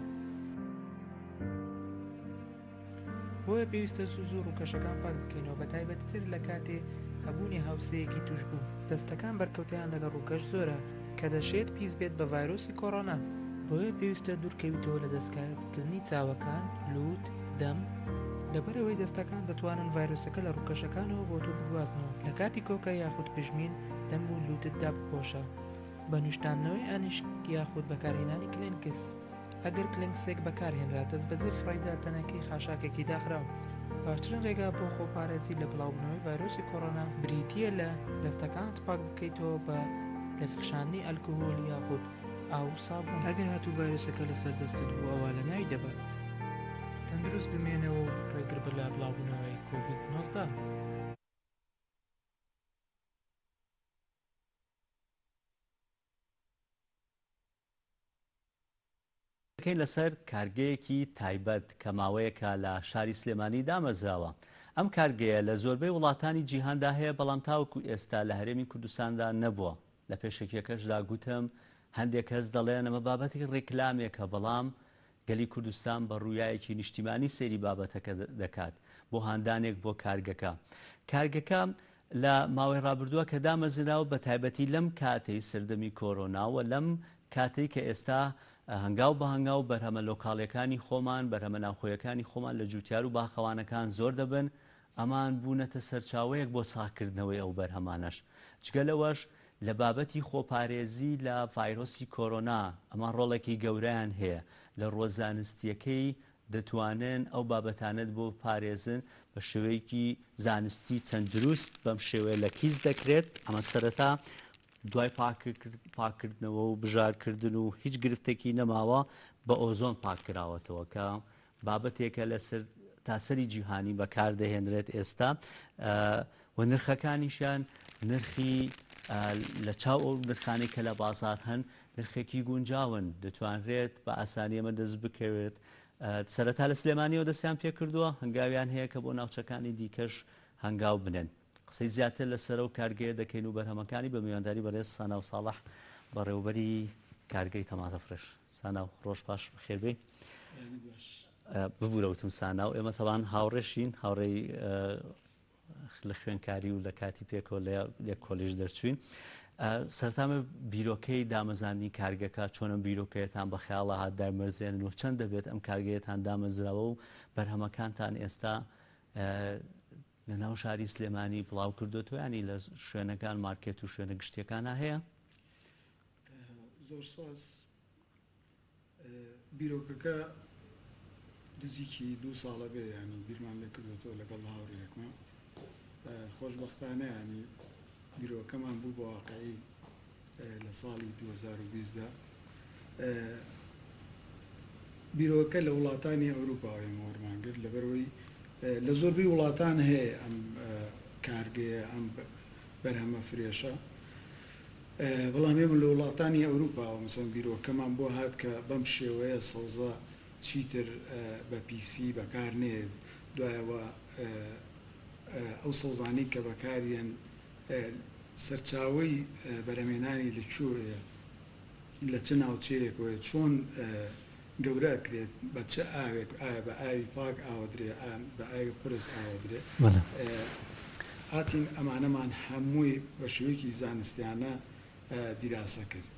بۆیە پێویستە زوو ڕووکەشەکان پاک بکەینەوە بە تایبەتتر لە کاتێ هەبوونی هاوسەیەکی توش بوو. دەستەکان بەرکەوتیان لەگەڵ ڕووکەش زۆرە کە دەشێت پیس بێت بە ڤایرۆسی کۆڕۆنا. بۆیە پێویستە دوورکەویتەوە لە دەستکاردنی چاوەکان، لووت، دەم لەبەرەوەی دەستەکان دەتوانن ڤایرۆسەکە لە ڕووکەشەکانەوە بۆ تۆ بگوازنەوە. لە کاتی کۆکە یاخود پژمین دەم و لووتتدا بپۆشە. بە نیشتاندنەوەی ئانیشک یاخود بەکارهێنانی کلێنکس. ئەگەر کلێنکسێک بەکارهێنرا دەست بەجێ فڕێدا تەنەکەی خاشاکێکی داخراوە. باشترین ڕێگا بۆ خۆپارێزی لە بڵاوبوونەوەی ڤایرۆسی کۆڕۆنا بریتیە لە دەستەکانت پاک بکەیتەوە بە لەخشاندنی ئەلکۆهۆلی یاخود ئاو سابوون. ئەگەر هاتوو ڤایرۆسەکە لەسەر دەستت بوو ئەوە لە ناوی دەبات. تەندروست بمێنەوە و ڕێگر بە لە بڵاوبوونەوەی کۆڤید-19. کەین لەسەر کارگەیەکی تایبەت کە ماوەیەکە لە شاری سلێمانی دامەزراوە. ئەم کارگەیە لە زۆربەی وڵاتانی جیهاندا هەیە بەڵام تاوەکو ئێستا لە هەرێمی کوردستاندا نەبووە. لە پێشێکیەکەشدا گوتم هەندێک کەس دەڵێن ئەمە بابەتی ڕێکلامێکە بەڵام گەلی کوردستان بە ڕوویایەکی نیشتیمانی سەیری بابەتەکە دەکات بۆ هاندانێک بۆ کارگەکە. کارگەکە لە ماوەی ڕابردووە کە دامەزراوە بە تایبەتی لەم کاتەی سەردەمی کۆڕۆناوە لەم کاتەی کە ئێستا هەنگاو بە هەنگاو بەرهەمە لۆکاڵیەکانی خۆمان بەرهەمە ناوخۆیەکانی خۆمان لە جوتیار و باخەوانەکان زۆر دەبن ئەمان بوونەتە سەرچاوەیەک بۆ ساکردنەوەی ئەو بەرهەمانەش. جگە لەوەش لە بابەتی خۆپارێزی لە ڤایرۆسی کۆڕۆنا ئەمان ڕۆڵێکی گەورەیان هەیە لە ڕۆژزانستیەکەی دەتوانن ئەو بابەتانت بۆ پارێزن بە شێوەیەکی زانستی چەند دروست بەم شێوەیە لە کیس دەکرێت. ئەمە سەرەتا دوای پاکردنەوە و بژارکردن و هیچ گرفتێکی نەماوە بە ئۆزۆن پاکراوەتەوە کە بابەتێکە لەسەر تاسەری جیهانی بەکاردەهێنرێت ئێستا و نرخەکانیشان نرخی لە چاو ئەو نرخانی کە لە بازار هەن نرخێکی گونجاون دەتوانرێت بە ئاسانی ئەمە دەست بکەوێت. سەرەتا لە سلێمانیەوە دەستیان پێ کردووە هەنگاویان هەیە کە بۆ ناوچەکانی دیکەش هەنگاو بنێن. قسەی زیاتر لەسەر و کارگەیە دەکەین و بەرهەمەکانی بە میوانداری بەڕێز ساناو ساڵح بەڕێوەبەری کارگەی تەماتە فرێش. ساناو ڕۆژ باش بخێربێ ببوورەوتم ساناو. ئێمە تەوان هاوڕێشین هاوڕێی لە خوێنکاری و لە کاتی پێکەوە لە کۆلێژ دەرچوین. سەرتامە بیرۆکەی دامەزانی کارگەکە چۆنم بیرۆکەیەتان بە خەیاڵە هات دامەرزێنن و چەند دەبێت ئەم کارگەیەتان دامەزراوە و بەرهەمەکانتان ئێستا لە ناو شاری سلێمانی بڵاو کردوتوانی لە شوێنەکان مارکێت و شوێنە گشتیەکانە هەیە؟ زۆر سپاس. بیرۆکەکە دزیکی 2 ساڵە بێ ینی بیرمان لێ کردوێتەوە لەگەڵ هاوڕێیەکمە. خۆشبەختانە ینی بیرۆکەمان بوو بە واقعی لە ساڵی 2020دا. بیرۆکە لە وڵاتانی ئەوروپاوی مۆرمانگرت لەبەرەوەی لە زۆربەی وڵاتان هەیە ئەم کارگەیە ئەم بەرهەمە فرێشە، بەڵام ئێمە لە وڵاتانی ئەوروپاوە مەسەڵەن بیرۆکەمان بۆ هات کە بەم شێوەیە سەوزە چیتر بە پیسی بەکار نێت دوایەوە ئەو سەوزانی کە بەکارێن سەرچاوەی بەرهەمێنانی لەکوێیە لە چ ناوچەیەکەوە چۆن گەورە کرێت بە چه ئاوێک ئایا بە ئاوی پاک ئاوەدرێ بە ئاوی قورس ئاوەدرێ. هاتین ئەمانەمان هەمووی بە شێوەیەکی زانستیانە دیراسە کرد.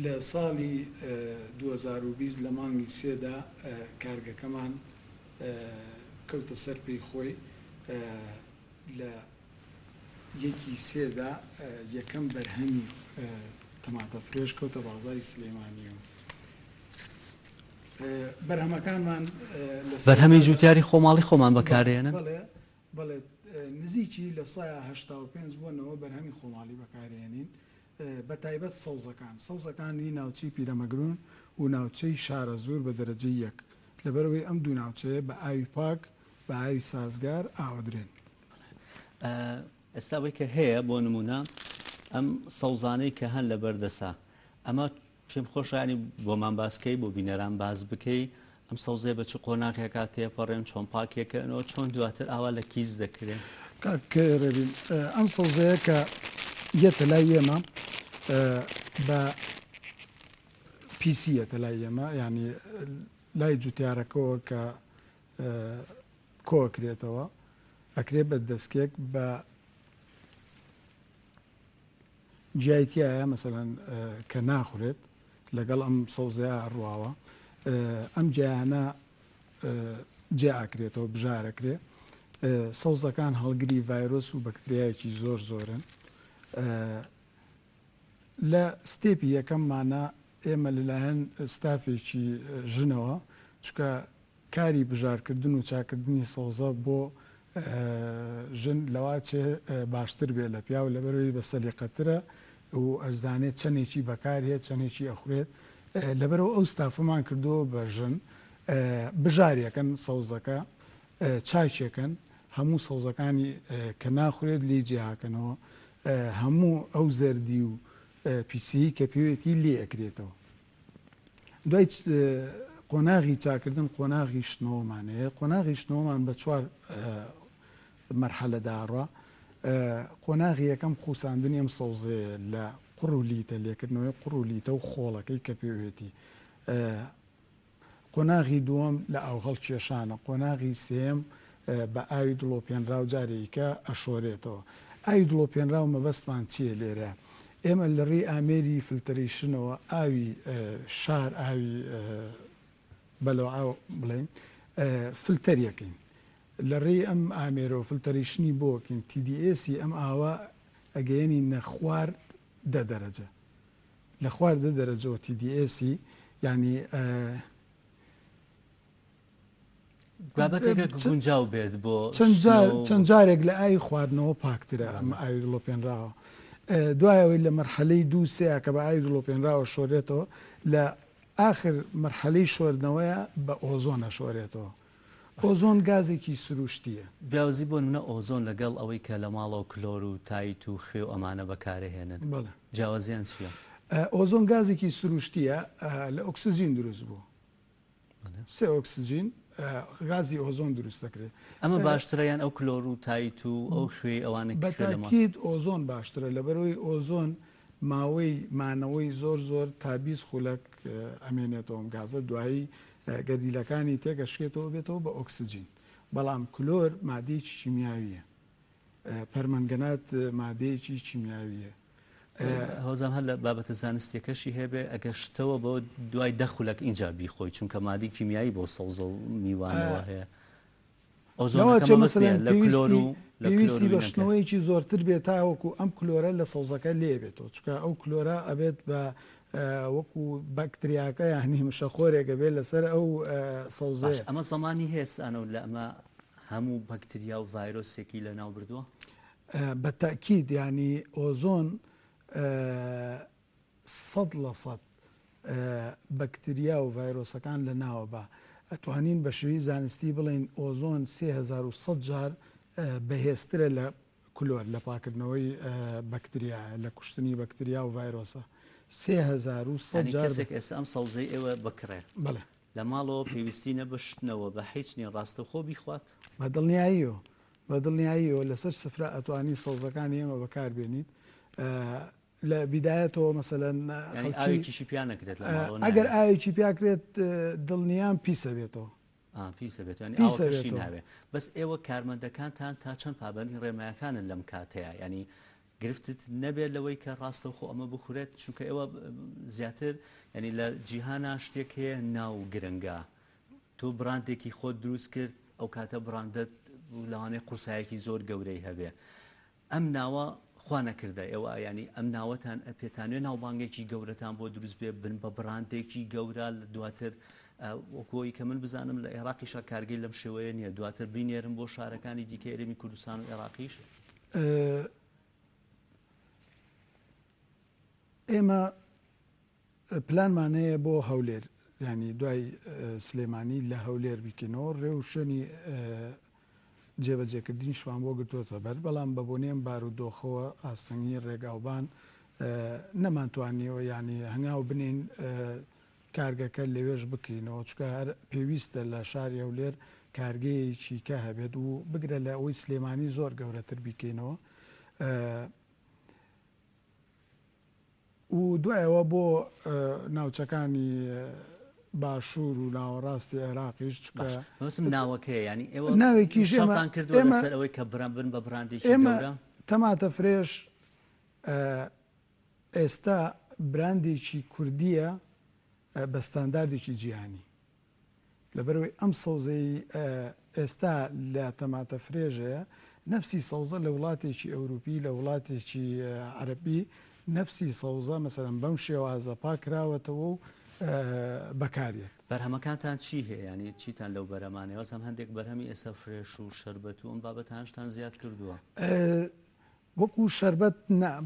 لە ساڵی 2020 لە مانگی 3دا کارگەکەمان کەوتە سەر پێی خۆی لە 1/3دا یەکەم بەرهەمی تەماتە فرێش کەوتە بازاری سلێمانیەوە. بەرهەمەکانمان بەرهەمی جوتیاری خۆماڵی خۆمان بەکارێنن. بەڵێ نزیکی لە 185 بوونەوە بەرهەمی خۆماڵی بەکارێنین بە تایبەت سەوزەکانی ناوچەی پیرەمەگرون و ناوچەی شارە زۆر بە دەرەجەی یەک لەبەرەوەی ئەم دوو ناوچەیە بە ئاوی پاک بە ئاوی سازگار ئاوەدرێن. ئێستا بەی کە هەیە بۆ نمونە ئەم سەوزانەی کە هەن لە بەردەسا ئەمە پێم خۆشانی بۆمان باسکەی بۆ بینەران باز بکەی ئەم سەوزێ بە چ قۆناغێکا تێپەڕێن چۆن پاکێکەکەنەوە چۆن دواتر ئاوا لە کیز دەکرێن. کاکەڕێبین ئەم سەوزەیە کە یەتە لای ئێمە بە پیسیەتە لای ئێمە ینی لای جوتیارەکەەوە کە کۆکرێتەوە ئەکرێ بە دەستکێک بە جیایتیایە مەسەەن کە ناخورێت لەگەڵ ئەم سەوزەیە ڕواوە ئەم جیانە جیاکرێتەوە بژارەکرێ سەوزەکان هەڵگری ڤایرۆس و بەکتریایەکی زۆرن لە ستێپی یەکەممانە ئێمە لەلایەن ستافێکی ژنەوە چکە کاری بژارکردن و چاکردنی سەوزە بۆ ژن لەوا چێ باشتر بێت لە پیا و لەبەرەوەی بە سەلیقەترە و ئەزانێت چەندێکی بەکارهێت چەندێکی ئەخورێت لەبەرەوە ئەو ستافمان کردووە بە ژن بژارێکن سەوزەکە چاچێکن هەموو سەوزەکانی کە ناخورێت لێ جیاکەنەوە هەموو ئەو زەردی و پیسی کە پێوێتی لێ ئەکرێتەوە. دوای قۆناغی چاکردن قۆناغی شتنەوەمانەیە قۆناغی شتنەوەمان بە 4 مەرحەلە داڕە قۆناغی یەکەم خوساندنی ئەم سەوزەیە لە قڕ و لیتە لێکردنەوەی قڕ و لیتە و خۆڵەکەی کە پێوێتی قۆناغی دووەم لە ئاوهەڵ کێشانە قۆناغی سێم بە ئاوی دڵۆپێنرا و جارێکە ئەشۆرێتەوە ئاوی دڵۆپێنرا و مەبەستمان چییە لێرە ئێمە لە ڕێی ئامێری فلتەریشنەوە ئاوی شار ئاوی بەلەوە ئاو بڵێن فلتەریەکەین لە ڕێی ئەم ئامێرە و فلتەریشنی بۆکەین TDSی ئەم ئاوە ئەگەیەنی نەخوار 10 دەرەجە لە خوار 10 دەرەجەوە TDSی ینی بابەتێکە گونجاو بێت بۆ چەند جارێک لە ئاوی خواردنەوە پاکترە ئەم ئاوی دڵۆپێنراوە دوایەوەی لە مەرحەلەی 2-3 کە بە ئاوی دڵۆپێنراوە شۆرێتەوە لە آخر مەرحەلەی شۆردنەوەیە بە ئۆزۆنە شۆرێتەوە ئۆزۆن گازێکی سروشتیە بیاوزی بۆ منە ئۆزۆن لەگەڵ ئەوەی کە لە ماڵەوە کلۆر و تایت و خوێ و ئەمانە بەکارهێنن جیاوازیان چییە؟ ئۆزۆن گازێکی سروشتیە لە ئۆکسسیژین دروست بوو سێ ئۆکسسیژین غازی ئۆزۆن دروست دەکرێت ئەمە باشترەیان ئەو کلۆر و تایت و ئەو خوێ ئەوانە بەتاکید ئۆزۆن باشترە لەبەرەوەی ئۆزۆن ماوەی مانەوەی زۆر تا 20 خولەک ئەمێنێتەوە گازە دوایی گەدیلەکانی تێگەشکێتەوە بێتەوە بە ئۆکسسیژین بەڵام کلۆر مادەیەکی کیمیاویە پەرمەنگەنات مادەیەکی کیمیاویە هەوزام هەر لە بابەتە زانستیەکەشی هەبێ ئەگەشتەوە بۆ دوای 10 خولەک اینجا بیخۆی چونکە مادی کیمیایی بۆ سەوزە و میوانەوە هەیە پێویستی بەشتنەوەیکی زۆرتر بێت تاوەکو ئەم کلۆرە لە سەوزەکە لێ بێتەوە چکە ئەو کلۆرە ئەبێت بە وەکو بەکتریاکە یانی مشەخۆرێکە بێت لەسەر ئەو سەوزەیە ئەمە زمانی هێستانەوە لە ئەمە هەموو بەکتریا و ڤایرۆسێکی لە ناو بردووە بە تاکید ینی ئۆزۆن 100% بەکتریا و ڤایرۆسەکان لە ناوە بە ئەتوانین بە شێوەی زانستی بڵێن ئۆزۆن 3100 جار بەهێزترە لە کلۆر لە پاکردنەوەی بەکتریا لە کوشتنی بەکتریا و ڤایرۆسە 3100 جار ئێستا ئەم سەوزەی ئێوە بکڕێ بڵێ لە ماڵەوە پێویستی نەبشتنەوە بە هیچ نیە ڕاستەخۆ بیخوات بە دڵنیاییەوە لەسەر سفرە ئەتوانی سەوزەکانی ئێمە بەکاربێنیت لە بیدایەتەوە مەسەلەن ئاوێکیشی پیان نەکرێت ئەگەر ئاوێکی پیاکرێت دڵنیان پیسە بێتەوە پیسە بێت ئاوەکەشی ناوێ بەس ئێوە کارمەندەکانتان تا چەند پابەندی ڕێمایەکانن لەم کاتەیە ینی گرفتت نەبێت لەوەی کە ڕاستەوخۆ ئەمە بخورێت چونکە ئێوە زیاتر ینی لە جیهانە شتێک هەیە ناو گرنگە تۆ براندێکی خۆت دروست کرد ئەو کاتە براندت لەوانەیە قورسایەکی زۆر گەورەی هەبێ ئەم ناوە خوا نەکردە ئێوە ینی ئەم ناوەتان پێتانوێ ناوبانگێکی گەورەتان بۆ دروست بێ بن بە براندێکی گەورە دواتر وەکۆی کە من بزانم لە عێراقیشە کارگەی لەم شێوەیە نییە دواتر بینێرم بۆ شارەکانی دیکە ئێرەمی کوردستان و عێراقیش ئێمە پلانمانەیە بۆ هەولێر ینی دوای سلێمانی لە هەولێر بیکەنەوە ڕێ و شوێنی جێبەجێکردنیشمان بۆ گرتوۆتە بەر بەڵام بە بۆنێم بارودۆخەوە ئاسەنگی ڕێگاوبان نەمانتوانیەوە ینی هەنگاو بنین کارگەکە لەوێش بکەینەوە چکە هەر پێویستە لە شاری هەولێر کارگەیەکی کە هەبێت و بگرە لە ئەوەی سلێمانی زۆر گەورەتر بیکەینەوە و دوایەوە بۆ ناوچەکانی باشوور و ناوەڕاستی عێراقیش چکەسم ناوەکەی ینی ئێوە ناوێکیشمان کردووە لەسەر ئەوەی کە بن بە براندێکی گەورە تەماتە فرێش ئێستا براندێکی کوردیە بە ستانداردێکی جیهانی لەبەرەوەی ئەم سەوزەی ئێستا لە تەماتە فرێژەیە نەفسی سەوزە لە وڵاتێکی ئەوروپی لە وڵاتێکی عەرەبی نەفسی سەوزە مەسەلەن بەم شێوازە پاکراوەتەوە و بەکارێت بەرهەمەکانتان چی هەیە ینی چیتان لەو بەرهەمانەوە ئەم هەندێک بەرهەمی ئێستا فرێش و شەربەت و ئەم بابەتانشتان زیاد کردووە وەکو شەربەت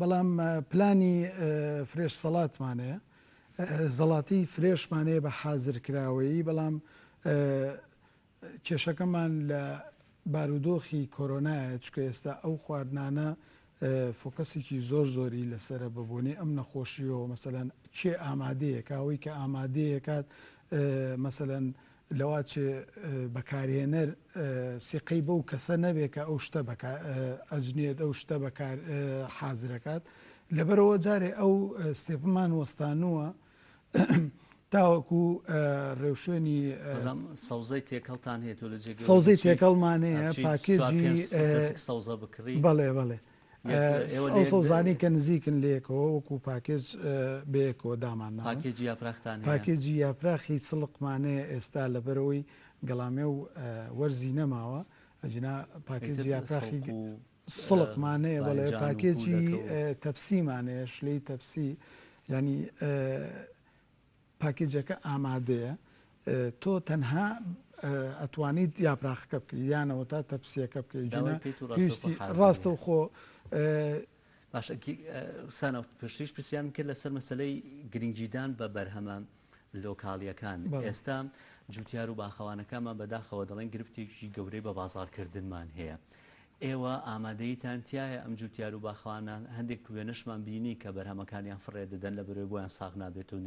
بەڵام پلانی فرێش سەڵاتمانەیە زەڵاتی فرێشمانەیە بە حازرکراوەیی بەڵام کێشەکەمان لە بارودۆخی کۆرۆنایە چکە ئێستا ئەو خواردنانە فۆکەسێکی زۆری لەسرە ببوونی ئەم نەخۆشیەوە مەسەلەن کێ ئامادەیەکە ئەوەی کە ئامادەیەکات مەسەلەن لەوا چێ بەکارهێنەر سیقەی بەو کەسە نەبێکە ئەو شتە ئەجنێت ئەو شتە بەکار حازرەکات لەبەرەوە جارێ ئەو ستێپمان وەستانووە تاوەکو ڕێوشێنی سەوزەی تێکەڵتان هەیە تۆ لە جێ سەوزەی تێکەڵمانەیە پاکێجی سەوزە بکڕی بەڵێ ئەو سەوزانی کە نزیکن لێکەوە وەکو پاکێج بەیەکەوە دامان پاکێجی یاپراختان پاکێجی یاپراخی سڵقمانەیە ئێستا لەبەرەوەی گەڵامێ و وەرزی نەماوە ئەجنا پاکێجی یاپراخی سڵقمانەیە بەڵێ پاکێجی تەپسیمانەیە شلەی تەپسی ینی پاکێجەکە ئامادەیە تۆ تەنها ئەتوانیت یاپراخەکە بکەیت یانەوە تا تەپسیەکە بکەیت پێویستی ڕاستە و خۆ باش سانە پشتیش پرسیان کرد لەسەر مەسلەی گرنگجیدان بە بەرهەمە لۆکاڵیەکان ئێستا جوتیار و باخەوانەکانمان بەداخەوە دەڵێن گرفتێکی گەورەی بە بازارکردنمان هەیە ئێوە ئامادەیتان تایە ئەم جوتیار و باخەوانان هەندێک وێنەشمان بینی کە بەرهەمەکانیان فڕێ دەدەن لە بەرەوەی بۆیان ساغ نابێت و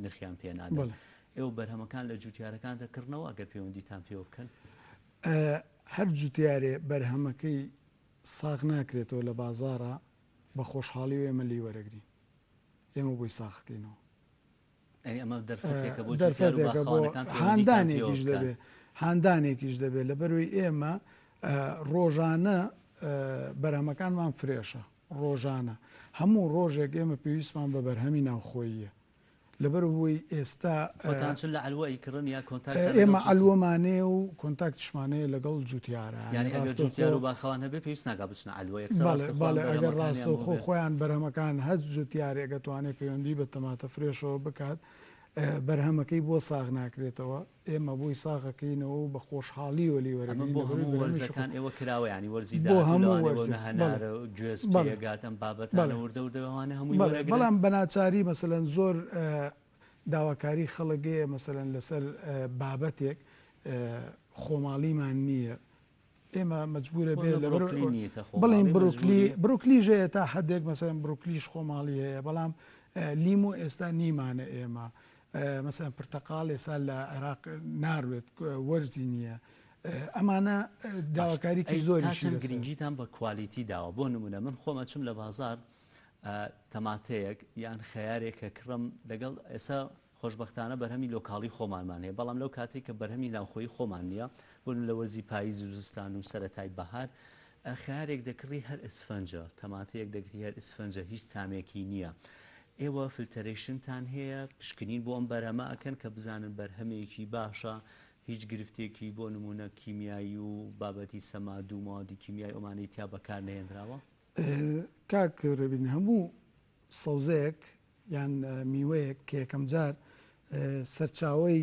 نرخیان پێ نادەن ئێوە بەرهەمەکان لە جوتیارەکان دەکردنەوە ئەگەر پەیوەندیتان پێوە بکەن هەر جوتیارێ بەرهەمەکەی ساغ ناکرێتەوە لە بازارە بە خۆشحاڵی و ئێمە لی وەرەگرین ئێمە بۆی ساخەکەینەوە ئەمە دەرفەتێکە بۆ هاندانێکیش دەبێت لە بەروی ئێمە ڕۆژانە بەرهەمەکانمان فرێشە ڕۆژانە هەموو ڕۆژێک ئێمە پێویستمان بە بەرهەمی ناوخۆییە لەبەر بووی ئێستا ئێمە ئەلوەمانەیە و کۆنتاکتشمانەیە لەگەڵ جوتیارە جوتیار و باخەوان هەبێ پێویست ناگا بچنە ئەلوە ئەگەر ڕاستە و خۆیان بەرهەمەکان هەست جوتیارێک دەتوانێت پەیوەندی بە تەماتە فرێشەوە بکات بەرهەمەکەی بۆ ساغ ناکرێتەوە ئێمە بۆی ساغەکەینەوە و بە خۆشحاڵی وەلی وەرەگرین بۆ هەموو وەرزەکان ئێوە کراوە ینی وەرزی بۆ هەموو گوێز پێگاتم بابەتانە وردەوردەوانە هەمووی بەڵام بەناچاری مەسەلەن زۆر داواکاری خەڵکەیە مەسەلەن لەسەر بابەتێک خۆماڵیمان نییە ئێمە مەجبورە بێ بڵین بروکلیژەیە تا حدێک مەسەلەن بروکلیش خۆماڵی هەیە بەڵام لیمو ئێستا نیمانە ئێمە مەسەلەن پرتەقاڵ ئێستا لە عێراق ناروێت وەرزی نییە ئەمانە داواکاریکی زۆری گرنگیتان بە کوالیتی داوە بۆ نمونە من خۆمە چم لە بازار تەماتەیەک یان خەیارێکە کڕم لەگەڵ ئێستا خۆشببختانە بەرهەمی لۆکاڵی خۆمانمان هەیە بەڵام لەو کاتێک کە بەرهەمی ناوخۆی خۆمان نییە بۆن لە وەرزی پاییز و زستان و سەرەتای بەهار خەیارێک دەکڕی هەر ئسفەنجە تەماتەیەک دەگری هەر ئسفەنجە هیچ تامێکی نییە ئێوە فیلتەرێشنتان هەیە پشکنین بۆ ئەم بەرهەمە ئەکەن کە بزانن بەرهەمێکی باشە هیچ گرفتێکی بۆ نمونە کیمیایی و بابەتی سەماد و مادی کیمیایی ئەمانەی تیا بەکار نەهێنراوە کاک ڕەبین هەموو سەوزەیەک یان میوەیەک کە یەکەم جار سەرچاوی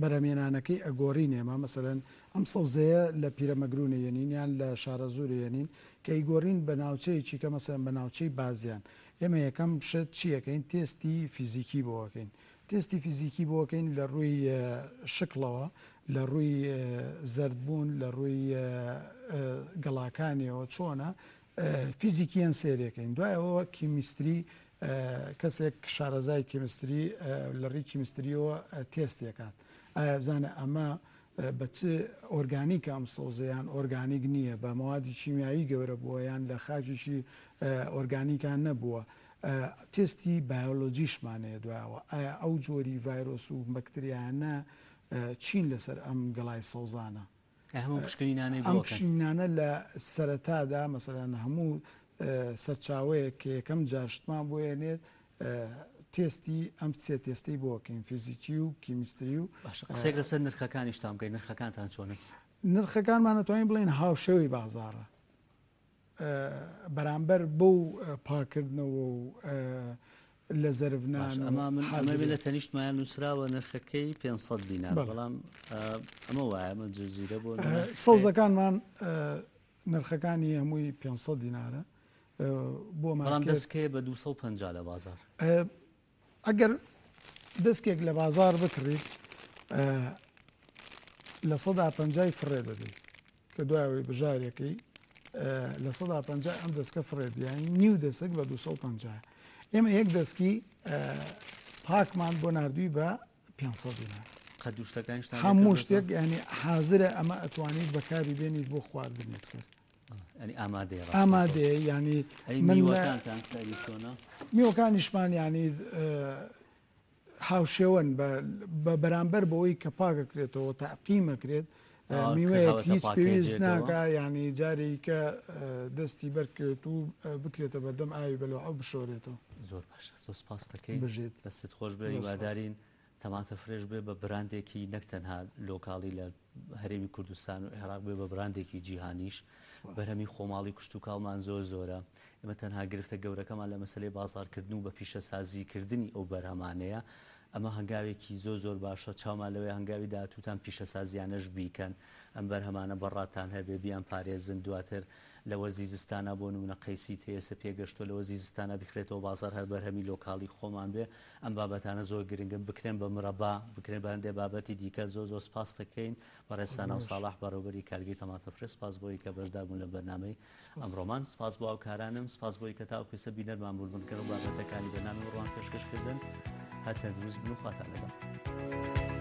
بەرەمێنانەکەی ئەگۆڕی نێمە مەسەرەن ئەم سەوزەیە لە پیرەمەگرونەیەنین یان لە شارە زورێنین کە ئیگۆڕین بە ناوچەیەکی کە مەسەرەن بە ناوچەی بازیان ئێمە یەکەم شت چیەکەین تێستی فیزیکی بۆەکەین تێستی فیزیکی بۆکەین لە ڕووی شکڵەوە لە ڕووی زەردبوون لە ڕووی گەڵاکانیەوە چۆنە فیزیکیان سێرەکەین دوایەوە کیمیستری کەسێک شارەزای کیمستری لە ڕووی کیمستریەوە تێستێکات ئایا بزانە ئەمە بە چ ئۆرگانیکە ئەم سۆزەیان ئۆرگانیک نییە بە مەوادی شیمیایی گەورە بووە یان لە خاکیشی ئۆرگانیکان نەبووە تێستی بایۆلۆجیشمانەیە دوایەوە ئایا ئەو جۆری ڤایرۆس و بەکتریانە چین لەسەر ئەم گەڵای سەوزانە ئەم پشکنینانە لە سەرەتادا مەسەلەن هەموو سەرچاوەیە کە یەکەم جاشتمان بۆیێنێت تێستی ئەم سێ تێستی بۆکەین فیزیکی و کیمیستری و قسێک لەسەر نرخەکانی شتام بکەین نرخەکانتان چۆنە نرخەکانمان دەتوانین بڵێن هاوشێوی بازارە بەرامبەر بەو پاکردنەوە و لە زەرفنان ئەمە لە تەنیشتمایان نووسراوە نرخەکەی 500 دینار بەڵام ئەمە وایە من جززیرە بۆ سەوزەکانمان نرخەکانی هەمووی 500 دینارە بۆمان دەستکەیە بە 250 لە بازار ئەگەر دەستێک لە بازار بکڕیت لە 150 فڕێ دەدەیت کە دوایەوەی بژارێکی لە 150 ئەم دەستکە فڕێت یانی نیو دەستێک بە 250 ئێمە یەک دەستکی پاکمان بۆ نردووی بە 500 دینار هەموو شتێک ینی حازرە ئەمە ئەتوانیت بەکاری بێنیت بۆ خواردن یەکسەر ئامادەیە ینی میوەکانیشمان ینی هاوشێوەن بە بەرامبەر بەوەی کە پاکەکرێتەوە تاقیمەکرێت میوەیەک هیچ پێویست ناکە ینی جارێک کە دەستی بەرکرێت و بکرێتە بەردەم ئاوی بەلەوە ئەو بشۆرێتەوە زۆر باش زۆر سپاس دەکەین بژێت دەستت خۆش بێ وادارین تەماتە فرێش بێ بە براندێکی نەک تەنها لۆکاڵی لە هەرێمی کوردستان و عێراق بێ بە براندێکی جیهانیش بەرهەمی خۆماڵی کشت و کاڵمان زۆر زۆرە ئێمە تەنها گرفتە گەورەکەمان لە مەسلەی بازارکردن و بە پیشەسازیکردنی ئەو بەرهەمانەیە ئەمە هەنگاوێکی زۆر باشە چاومان لەوەی هەنگاوی داهاتووتان پیشەسازیانەش بیکەن ئەم بەرهەمانە بەڕاتان هەبێ بیان پارێزن دواتر لە وەزیزستانە بۆ نمونە قەیسی تێسە پێگەشتۆ لە وەزیزستانە بخرێتەوە بازار هەر بەرهەمی لۆکاڵی خۆمان بێ ئەم بابەتانە زۆر گرنگن بکرێن بە مرەبا بکرێن بەندێ بابەتی دیکە زۆر سپاس دەکەین بەڕێستانە و ساڵح بەڕێوەبەری کارگەی تەماتە فرێ سپاس بۆی کە بەشداربوون لە بەرنامەی ئەمڕۆمان سپاس بۆ ئاوکارانم سپاس بۆی کە تاوکو سە بینەرمان بوونکەوە بابەتەکانی بەنامی ڕوان پێشکەشکردن هەر تەندروست بن و خواتان لەگەڵ